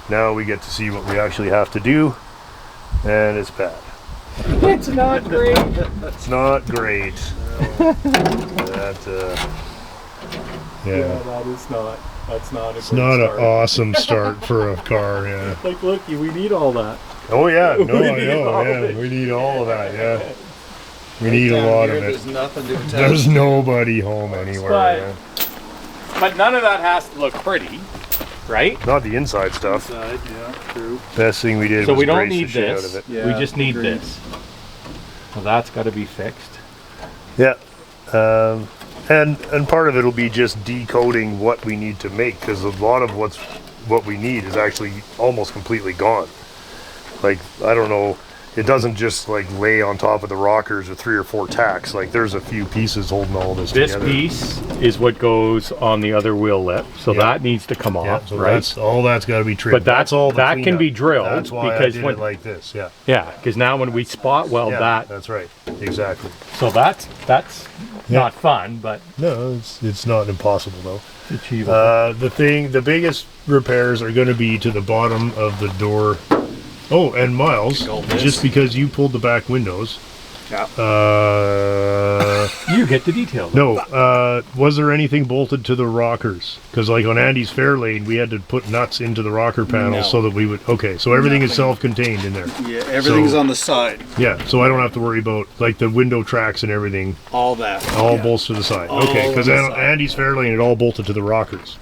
Now we get to see what we actually have to do, and it's bad. It's not great. It's not great. That, yeah. that is not. That's not a It's not an awesome start for a car, yeah. Like, look, we need all that. Oh yeah, no, We I need know, all yeah. of it. We need all of that, yeah. We need a lot of it. There's nothing to There's nobody home anywhere, But- yeah. But none of that has to look pretty, right? Not the inside stuff. Inside, yeah, true. Best thing we did So was we don't brace the need shit this. out of it. Yeah, We just need agreed. this. So that's got to be fixed. Yeah. And part of it will be just decoding what we need to make, because a lot of what we need is actually almost completely gone. Like, I don't know, it doesn't just like lay on top of the rockers with 3 or 4 tacks. Like, there's a few pieces holding all this This together. piece is what goes on the other wheel lip, so Yeah. that needs to come Yeah, off, so right? that's all that's got to be trimmed. But that's all the that can cleanup. be drilled That's why because I did when it like this. Yeah. yeah, because now when we spot weld Yeah, that, that's right. Exactly. so that's Yeah. not fun, but No, it's not impossible though. it's achievable. The biggest repairs are going to be to the bottom of the door. Oh, and Miles, just because you pulled the back windows. Yeah. You get the details. No, was there anything bolted to the rockers? Because like on Andy's Fairlane, we had to put nuts into the rocker panel No. so that we would. Okay, so everything is self-contained in there. Yeah, everything's So- on the side. Yeah, so I don't have to worry about like the window tracks and everything. All that. All yeah. bolts to the side. All Okay, because on the side. Andy's Fairlane, it all bolted to the rockers.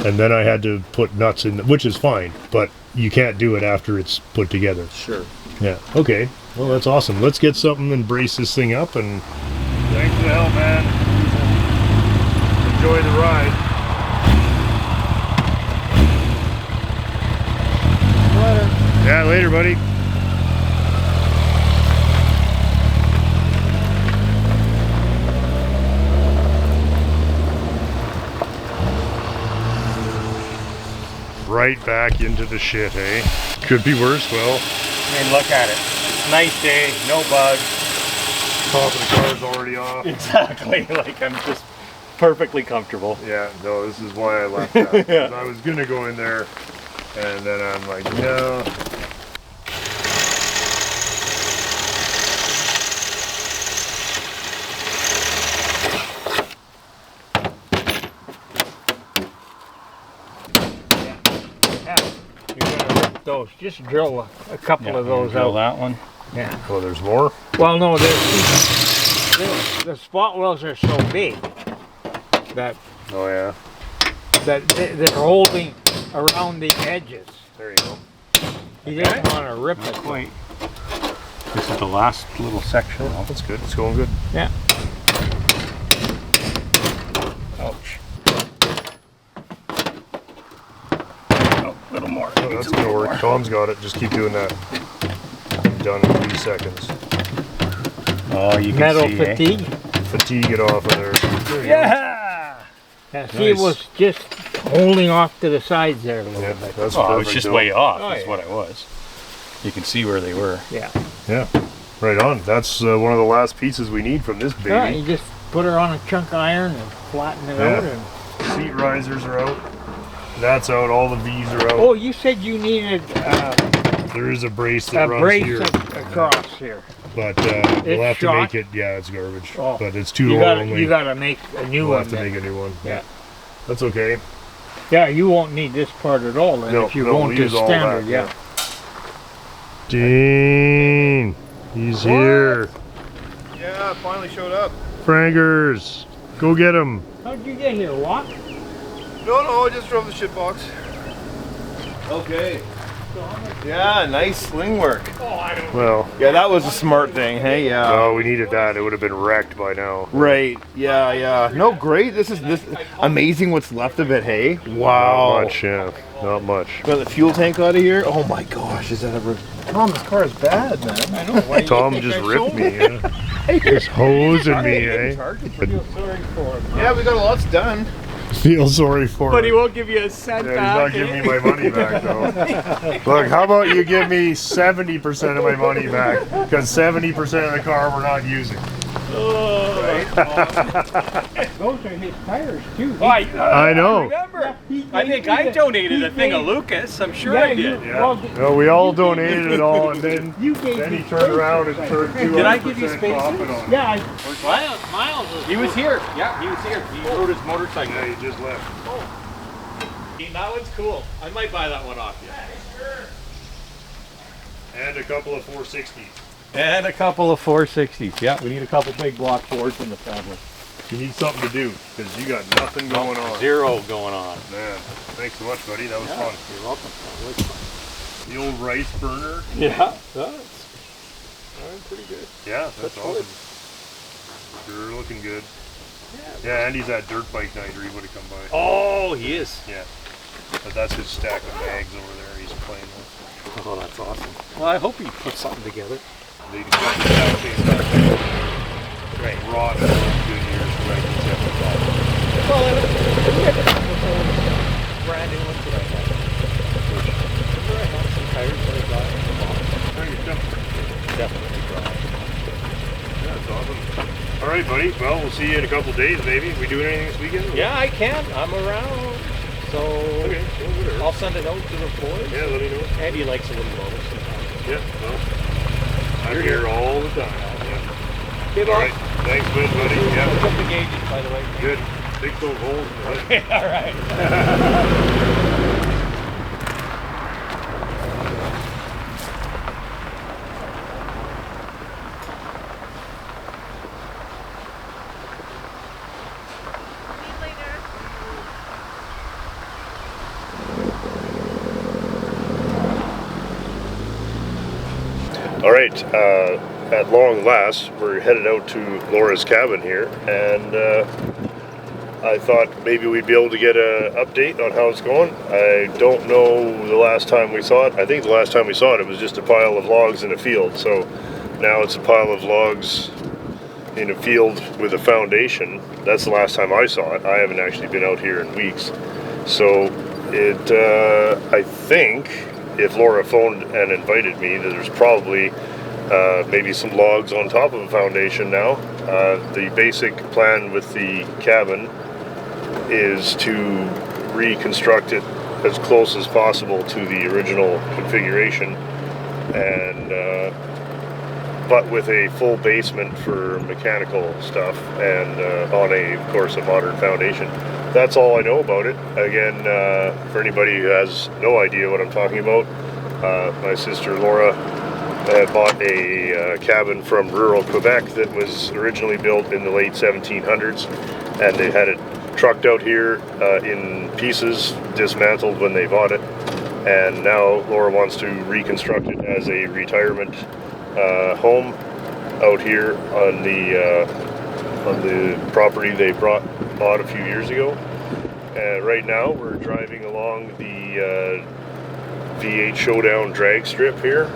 And then I had to put nuts in, which is fine, but you can't do it after it's put together. Sure. Yeah, okay. Well, that's awesome. Let's get something and brace this thing up, and thanks for the help, man. Enjoy the ride. Later. Yeah, later, buddy. Right back into the shit, eh? Could be worse. Well, I mean, look at it. It's a nice day, no bugs. top of the car's already off. Exactly. Like I'm just perfectly comfortable. Yeah, no, this is why I left that. 'Cause I was gonna go in there, and then I'm like, no. You're gonna rip those. Just drill a couple of those Drill out. that one. Yeah. Oh, there's more? Well, no, the spot wells are so big that Oh, yeah. they're holding around the edges. There you go. You don't want to rip it. Quite. This is the last little section. Oh, that's good. It's going good. Yeah. Ouch. Oh, a little more. Oh, that's gonna work. Tom's got it. Just keep doing that. Done in 3 seconds. Oh, you can Metal see, fatigue. Fatigue it off of there. There you Yeah. Yeah. See, it Nice. was just holding off to the sides there a little go. Yeah, bit. that's Oh, I perfect. was just though. way off. Oh, That's yeah. what it was. You can see where they were. Yeah. Yeah, right on. That's one of the last pieces we need from this baby. Yeah. You just put her on a chunk of iron and flatten it Yeah. out. And, Seat risers are out. That's out. All the V's are out. oh, you said you needed There is a brace that a runs brace here, across here. but we'll have to shot? make it. Yeah, it's garbage. Oh. But it's too You long. gotta make a new We'll one. have to then. make a new one. Yeah. That's okay. Yeah, you won't need this part at all then No, if you're no, going we'll to use all standard. that, Yeah. Dean, he's here. Yeah, finally showed up. Frankers, go get him. How'd you get here? Walk? No, I just drove the shit box. Okay. Yeah, nice sling work. Well, Yeah, that was a smart thing. Hey, yeah. oh, we needed that. It would have been wrecked by now. Right. Yeah. No, great. This amazing. What's left of it. Hey. Wow. Not much, yeah. Not much. Got the fuel tank out of here. Oh my gosh, is that ever? Tom, this car is bad, man. I know. Why do you Tom think just I ripped sold me. it? Yeah. Just hosing me, eh? Feel sorry for him. Yeah, we got lots done. Feel sorry for But him. he won't give you a cent Yeah, back. he's not giving me my money back though. Look, how about you give me 70% of my money back? Because 70% of the car we're not using. Those are his tires too. I know. Remember, He I gave think you I the- donated he a thing of gave- Lucas. I'm sure Yeah, I did. you- Yeah. well, No, we all you gave donated me- it all, and then You gave he me turned around and spacers. turned 200% Did I give you spacers? profit on it. Yeah, Miles he was here. Yeah, he was here. He rode his motorcycle. Yeah, he just left. That one's cool. I might buy that one off you. And a couple of 460s. And a couple of 460s. Yeah, we need a couple big block Fords in the family. You need something to do, because you got nothing going on. Zero going on. Man, thanks so much, buddy. That was fun. You're welcome. That was fun. The old rice burner. Yeah, that's pretty good. Yeah, that's awesome. You're looking good. Yeah, Andy's at dirt bike night, or he would have come by. Oh, he is. Yeah. But that's his stack of mags over there he's playing with. Oh, that's awesome. Well, I hope he puts something together. They got the stack case back there. Right. Rod and good years for right except for that. Well, I brand new ones that I had. Remember I had some tires that I got in the box? Definitely dry. Yeah, that's awesome. All right, buddy. Well, we'll see you in a couple days, maybe. We doing anything this weekend? Yeah, I can. I'm around. So Okay. Well, whatever. I'll send a note to the boys. Yeah, let me know. Andy likes a little bonus sometimes. Yeah, well, I'm here all the time. Yeah. Okay, All right. Thanks, buddy. Look Yeah. up the gauges, by the way. Good. Fix those holes in the hood. Okay, all right. See you later. All right, at long last, we're headed out to Laura's cabin here, and I thought maybe we'd be able to get an update on how it's going. I don't know the last time we saw it. I think the last time we saw it, it was just a pile of logs in a field. So now it's a pile of logs in a field with a foundation. That's the last time I saw it. I haven't actually been out here in weeks. So I think if Laura phoned and invited me, that there's probably maybe some logs on top of a foundation now. The basic plan with the cabin is to reconstruct it as close as possible to the original configuration, and but with a full basement for mechanical stuff, and on of course, a modern foundation. That's all I know about it. Again, for anybody who has no idea what I'm talking about, my sister Laura had bought a cabin from rural Quebec that was originally built in the late 1700s, and they had it trucked out here in pieces, dismantled when they bought it, and now Laura wants to reconstruct it as a retirement home out here on the property they bought a few years ago. Right now we're driving along the V8 Showdown drag strip here.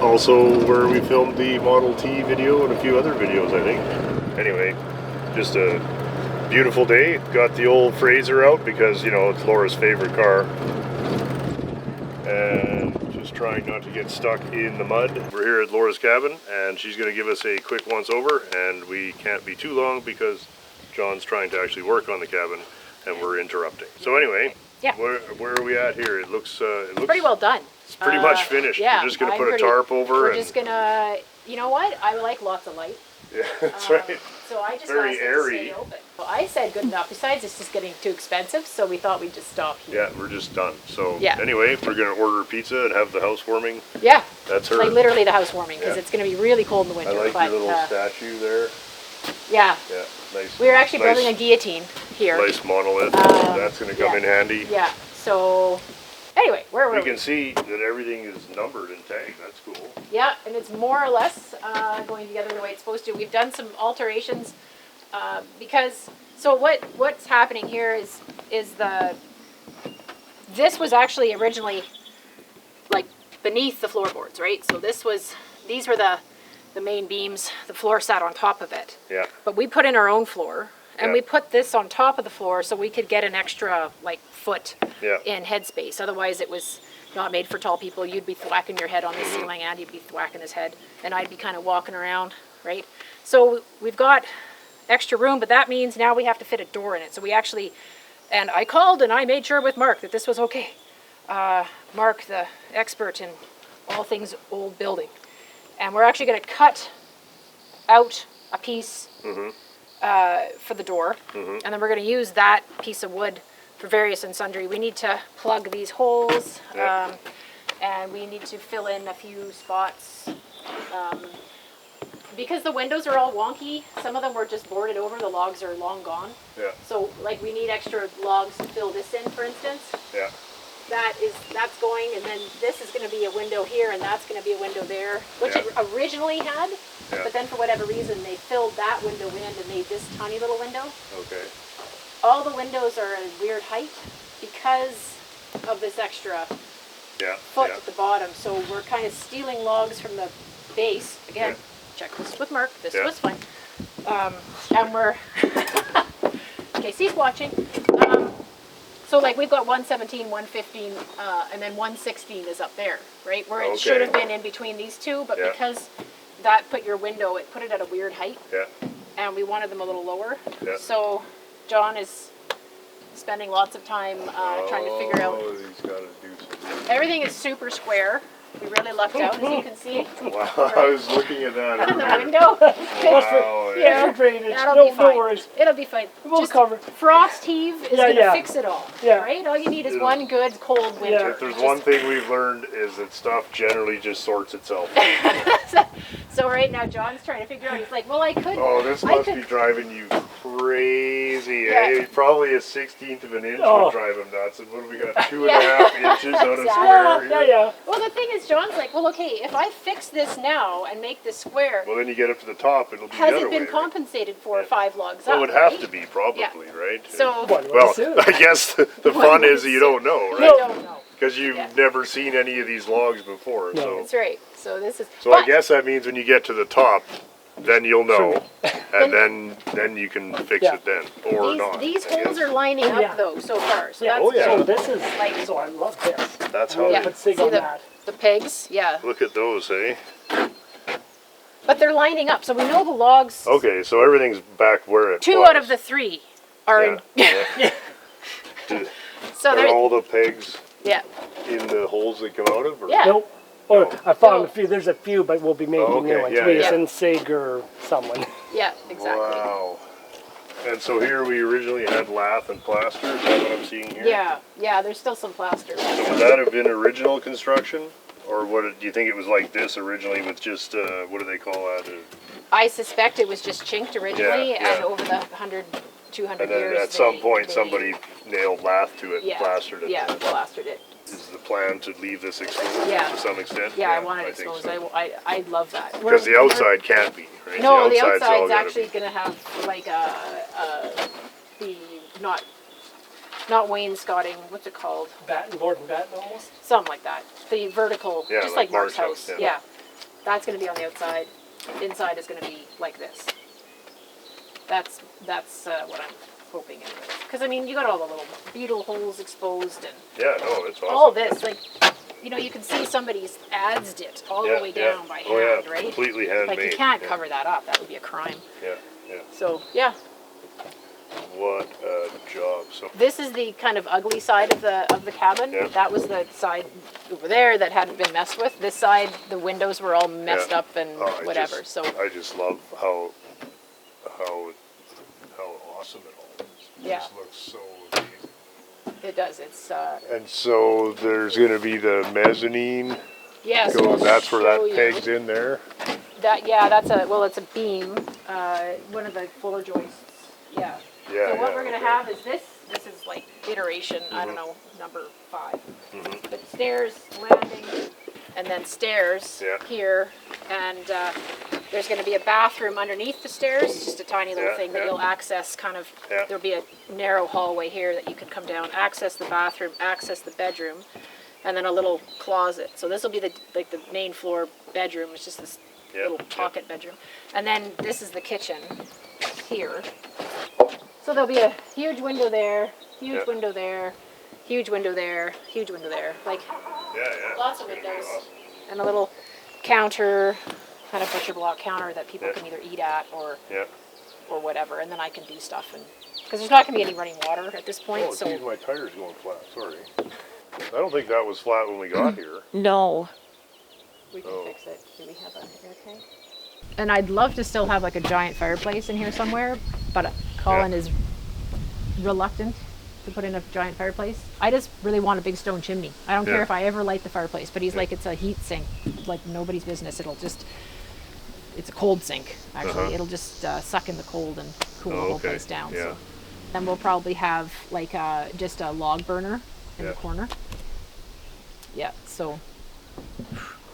Also where we filmed the Model T video and a few other videos, I think. Anyway, just a beautiful day. Got the old Fraser out because, you know, it's Laura's favorite car. And just trying not to get stuck in the mud. We're here at Laura's cabin, and she's going to give us a quick once over, and we can't be too long because John's trying to actually work on the cabin and we're interrupting. So anyway, yeah. Where are we at here? It looks pretty well done. It's pretty much finished. Yeah, we're just going to put a tarp over. We're just going to, you know what? I like lots of light. Yeah, that's right. So I just Very asked it airy. to stay open. Well, I said good enough. Besides, it's just getting too expensive, so we thought we'd just stop here. Yeah, we're just done. So Yeah. anyway, we're going to order pizza and have the housewarming. Yeah. That's her. Like literally the housewarming, because Yeah. it's going to be really cold in the winter. I like but, your little statue there. Yeah. Yeah, nice. We were actually nice, building a guillotine here. nice monolith. That's going to come yeah. in handy. Yeah. So anyway, where were You we? can see that everything is numbered and tagged. That's cool. Yeah, and it's more or less going together the way it's supposed to. We've done some alterations because so what's happening here is this was actually originally like beneath the floorboards, right? So these were the main beams. The floor sat on top of it. Yeah. But we put in our own floor, and Yeah. we put this on top of the floor so we could get an extra like foot Yeah. in headspace. Otherwise, it was not made for tall people. You'd be thwacking your head on the ceiling, and he'd be thwacking his head, and I'd be kind of walking around, right? So we've got extra room, but that means now we have to fit a door in it. So we actually, and I called and I made sure with Mark that this was okay. Mark, the expert in all things old building. And we're actually going to cut out a piece for the door, and then we're going to use that piece of wood for various and sundry. We need to plug these holes, Yeah. and we need to fill in a few spots. Because the windows are all wonky, some of them were just boarded over, the logs are long gone. Yeah. So like we need extra logs to fill this in, for instance. Yeah. That's going, and then this is going to be a window here, and that's going to be a window there, which Yeah. it originally had, Yeah. but then for whatever reason they filled that window in and made this tiny little window. Okay. All the windows are a weird height because of this extra Yeah. foot Yeah. at the bottom, so we're kind of stealing logs from the base. Again, check this with Mark, this Yeah. was fun. And we're, in case he's watching, so like we've got 117, 115, and then 116 is up there, right? Where it should have been in between these two, but Yeah. because that put your window, it put it at a weird height, Yeah. and we wanted them a little lower. Yeah. So John is spending lots of time trying to figure out. Oh, he's got to do something. Everything is super square. We really lucked out, as you can see. Wow, I was looking at that. In the window. Wow. Yeah. drainage. That'll No, be fine. no worries. It'll be fine. We'll Just cover. frost heave is Yeah, gonna yeah. fix it all. Yeah. Right? All you need is Yeah. one good cold winter. If there's Just- one thing we've learned is that stuff generally just sorts itself. So right now John's trying to figure out. He's like, well, I could. Oh, this I must could- be driving you crazy. Yeah. Eh? Probably a 16th of an inch Oh. would drive him nuts. And what have we got? 2.5 Yeah. inches on a Exactly. square. Yeah, here? yeah. Well, the thing is, John's like, well, okay, if I fix this now and make this square, Well, then you get up to the top, it'll be has the other it been way. compensated for Yeah. 5 logs Well, up? it would have right? to be, probably, right? So Well, I guess the fun is that you don't know, you right? don't know. Because you've Yeah. never seen any of these logs before. No. So, That's right. So this is. so I but- guess that means when you get to the top, then you'll know, and then you can fix Yeah. it then, or not. These I holes guess. are lining Oh, yeah. up though so far. So Yeah. that's Oh, yeah. So this is Like- so I love this. That's how Yeah. they Put sig See on the- that. the pegs. Yeah. look at those, eh? But they're lining up, so we know the logs. Okay, so everything's back where it was. 2 out of the 3 are in. Yeah. So Are they're all the pegs yeah. in the holes they come out of? Or? Yeah. Nope. Or I found No. a few. There's a few, but we'll be making Oh, okay, new ones. yeah, We yeah. send Sig or someone. Yeah, exactly. Wow. And so here we originally had lath and plaster. Is that what I'm seeing here? Yeah, there's still some plaster. So would that have been original construction? Or do you think it was like this originally with just, what do they call that? I suspect it was just chinked originally, Yeah. and over the 100, 200 And then years. at some point they- somebody nailed lath to it yeah, and plastered it. Yeah, plastered it. Is the plan to leave this exposed Yeah. to some extent? Yeah, I want it think exposed. so. I love that. Because the outside can't be, right? No, the outside's all outside's gotta actually be- going to have like the not wainscoting. What's it called? Batten, board and batten almost. Something like that. The vertical, Yeah, just like like Mark's Mark's house. house, yeah. That's going to be on the outside. Inside is going to be like this. That's what I'm hoping anyway. Because I mean, you got all the little beetle holes exposed and Yeah, no, it's awesome. all this. Like, you know, you can see somebody's adzed it all the way down by hand, right? Completely handmade. Like you can't yeah. cover that up. That would be a crime. Yeah, yeah. So yeah, What a job. So this is the kind of ugly side of the cabin. Yeah. That was the side over there that hadn't been messed with. This side, the windows were all messed Yeah. up and Oh, whatever. So I just love how awesome it all is. It Yeah. just looks so amazing. it does. It's And so there's going to be the mezzanine. yeah. So Go, we'll that's where show that you. peg's in there. That's it's a beam. One of the floor joists. Yeah. Yeah. So what yeah, we're gonna okay. have is this. This is like iteration. I don't know, number 5. But stairs, landing, and then stairs Yeah. here, and there's gonna be a bathroom underneath the stairs, just a tiny little Yeah, thing that yeah. you'll access. Kind of. Yeah. There'll be a narrow hallway here that you can come down, access the bathroom, access the bedroom, and then a little closet. So this will be the main floor bedroom. It's just this Yeah, little yeah. pocket bedroom, and then this is the kitchen here. So there'll be a huge window there, huge Yeah. window there, huge window there, huge window there, like Yeah, yeah. lots of It's gonna be windows, awesome. and a little counter, kind of butcher block counter that people Yeah. can either eat at Yeah. or whatever, and then I can do stuff, and because there's not going to be any running water at this point, Oh, so geez, my tire's going flat. Sorry. I don't think that was flat when we got here. no, we can Oh. fix it. Do we have a air tank? And I'd love to still have like a giant fireplace in here somewhere, but Colin Yeah. is reluctant to put in a giant fireplace. I just really want a big stone chimney. I don't care Yeah. if I ever light the fireplace, but he's like, it's a heat sink, like nobody's business. It's a cold sink, actually. Uh-huh. It'll just suck in the cold and cool the Oh, whole okay. place down. Yeah. So then we'll probably have like just a log burner in the Yeah. corner. Yeah, so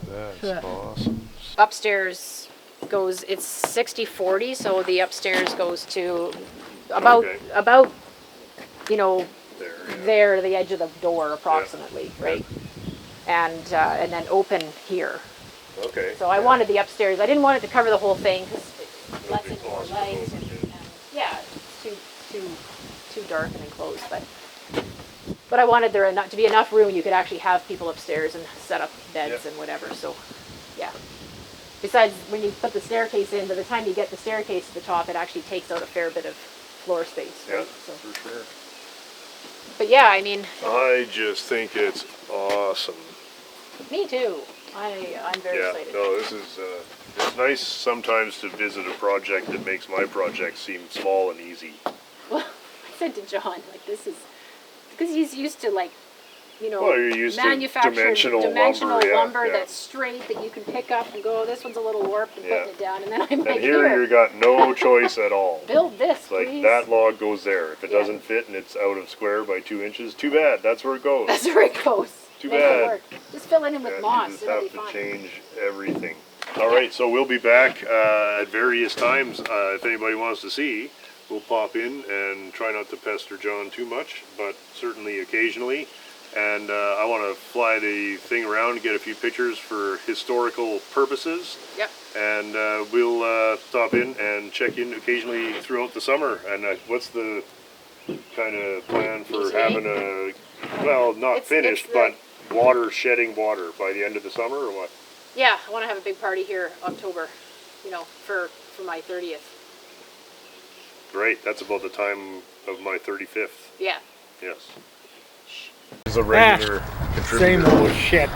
That's Yeah. awesome. upstairs goes, it's 60-40, so the upstairs goes to about Okay. about you know There. Yeah. there to the edge of the door approximately, right? And then open here. Okay. So I wanted the upstairs. I didn't want it to cover the whole thing because it lets in be more possible, light but and yeah, it's too dark and enclosed. But I wanted there to be enough room you could actually have people upstairs and set up beds Yeah. and whatever. So yeah. Besides, when you put the staircase in, by the time you get the staircase to the top, it actually takes out a fair bit of floor space. Yeah, Right? So, for sure. but yeah, I mean, I just think it's awesome. me too. I'm very Yeah, excited. no, this is, it's nice sometimes to visit a project that makes my project seem small and easy. Well, I said to John, like, this is, because he's used to, like, you know, Well, you're used to manufactured dimensional dimensional lumber, lumber, yeah. that's straight, that you can pick up and go, oh, this one's a little warped, and Yeah. putting it down. And then I'm And like, here you got no choice at all. build this, Like, please. that log goes there. If it Yeah. doesn't fit and it's out of square by 2 inches, too bad. That's where it goes. That's where it goes. Too Make bad. it work. Just fill it in with And moss. you just It'll be have to fine. change everything. All right, so we'll be back at various times. If anybody wants to see, we'll pop in and try not to pester John too much, but certainly occasionally. And I want to fly the thing around and get a few pictures for historical purposes. Yep. And we'll stop in and check in occasionally throughout the summer. And what's the kind of plan for Easy. having a, well, not It's finished, the- but water, shedding water by the end of the summer or what? Yeah, I want to have a big party here October. you know, for my 30th. Right, that's about the time of my 35th. Yeah. Yes. He's a regular contributor. Same old shit.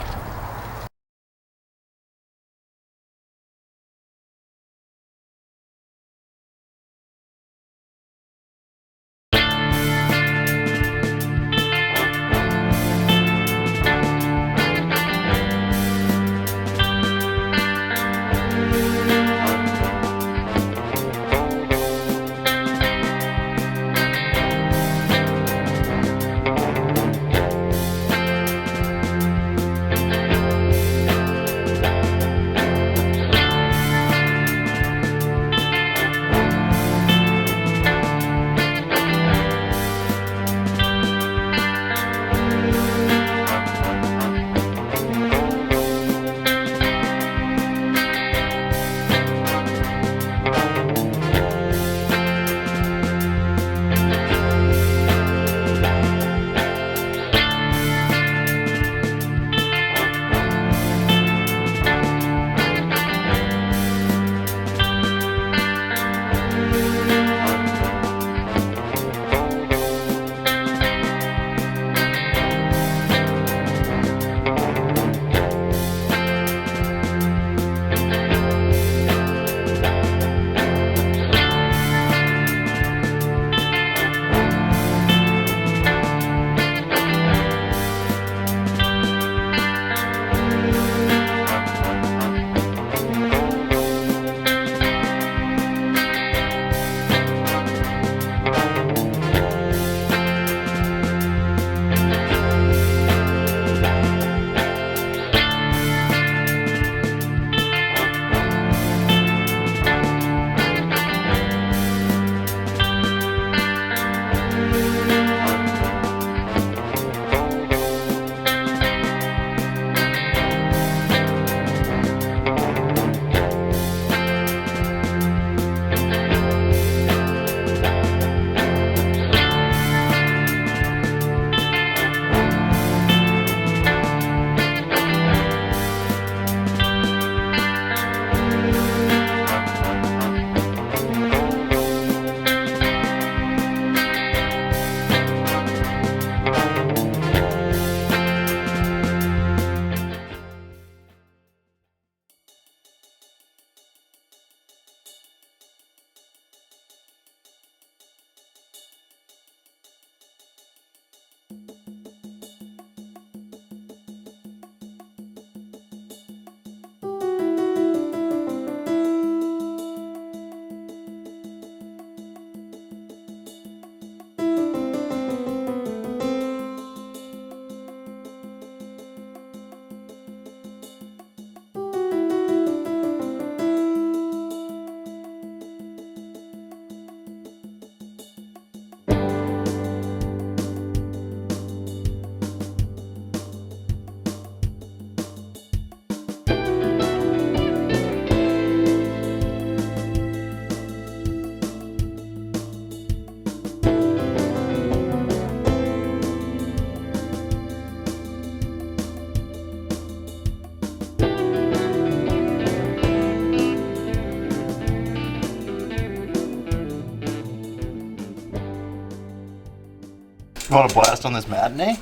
Want to blast on this matinee?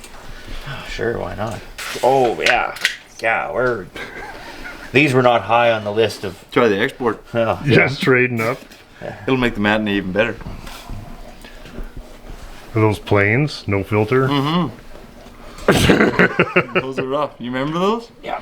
Sure, why not? Oh yeah, yeah. These were not high on the list of. Try the export. Oh, Just trading up. It'll make the matinee even better. Are those planes? No filter? Mm-hmm. Those are rough. You remember those? Yeah.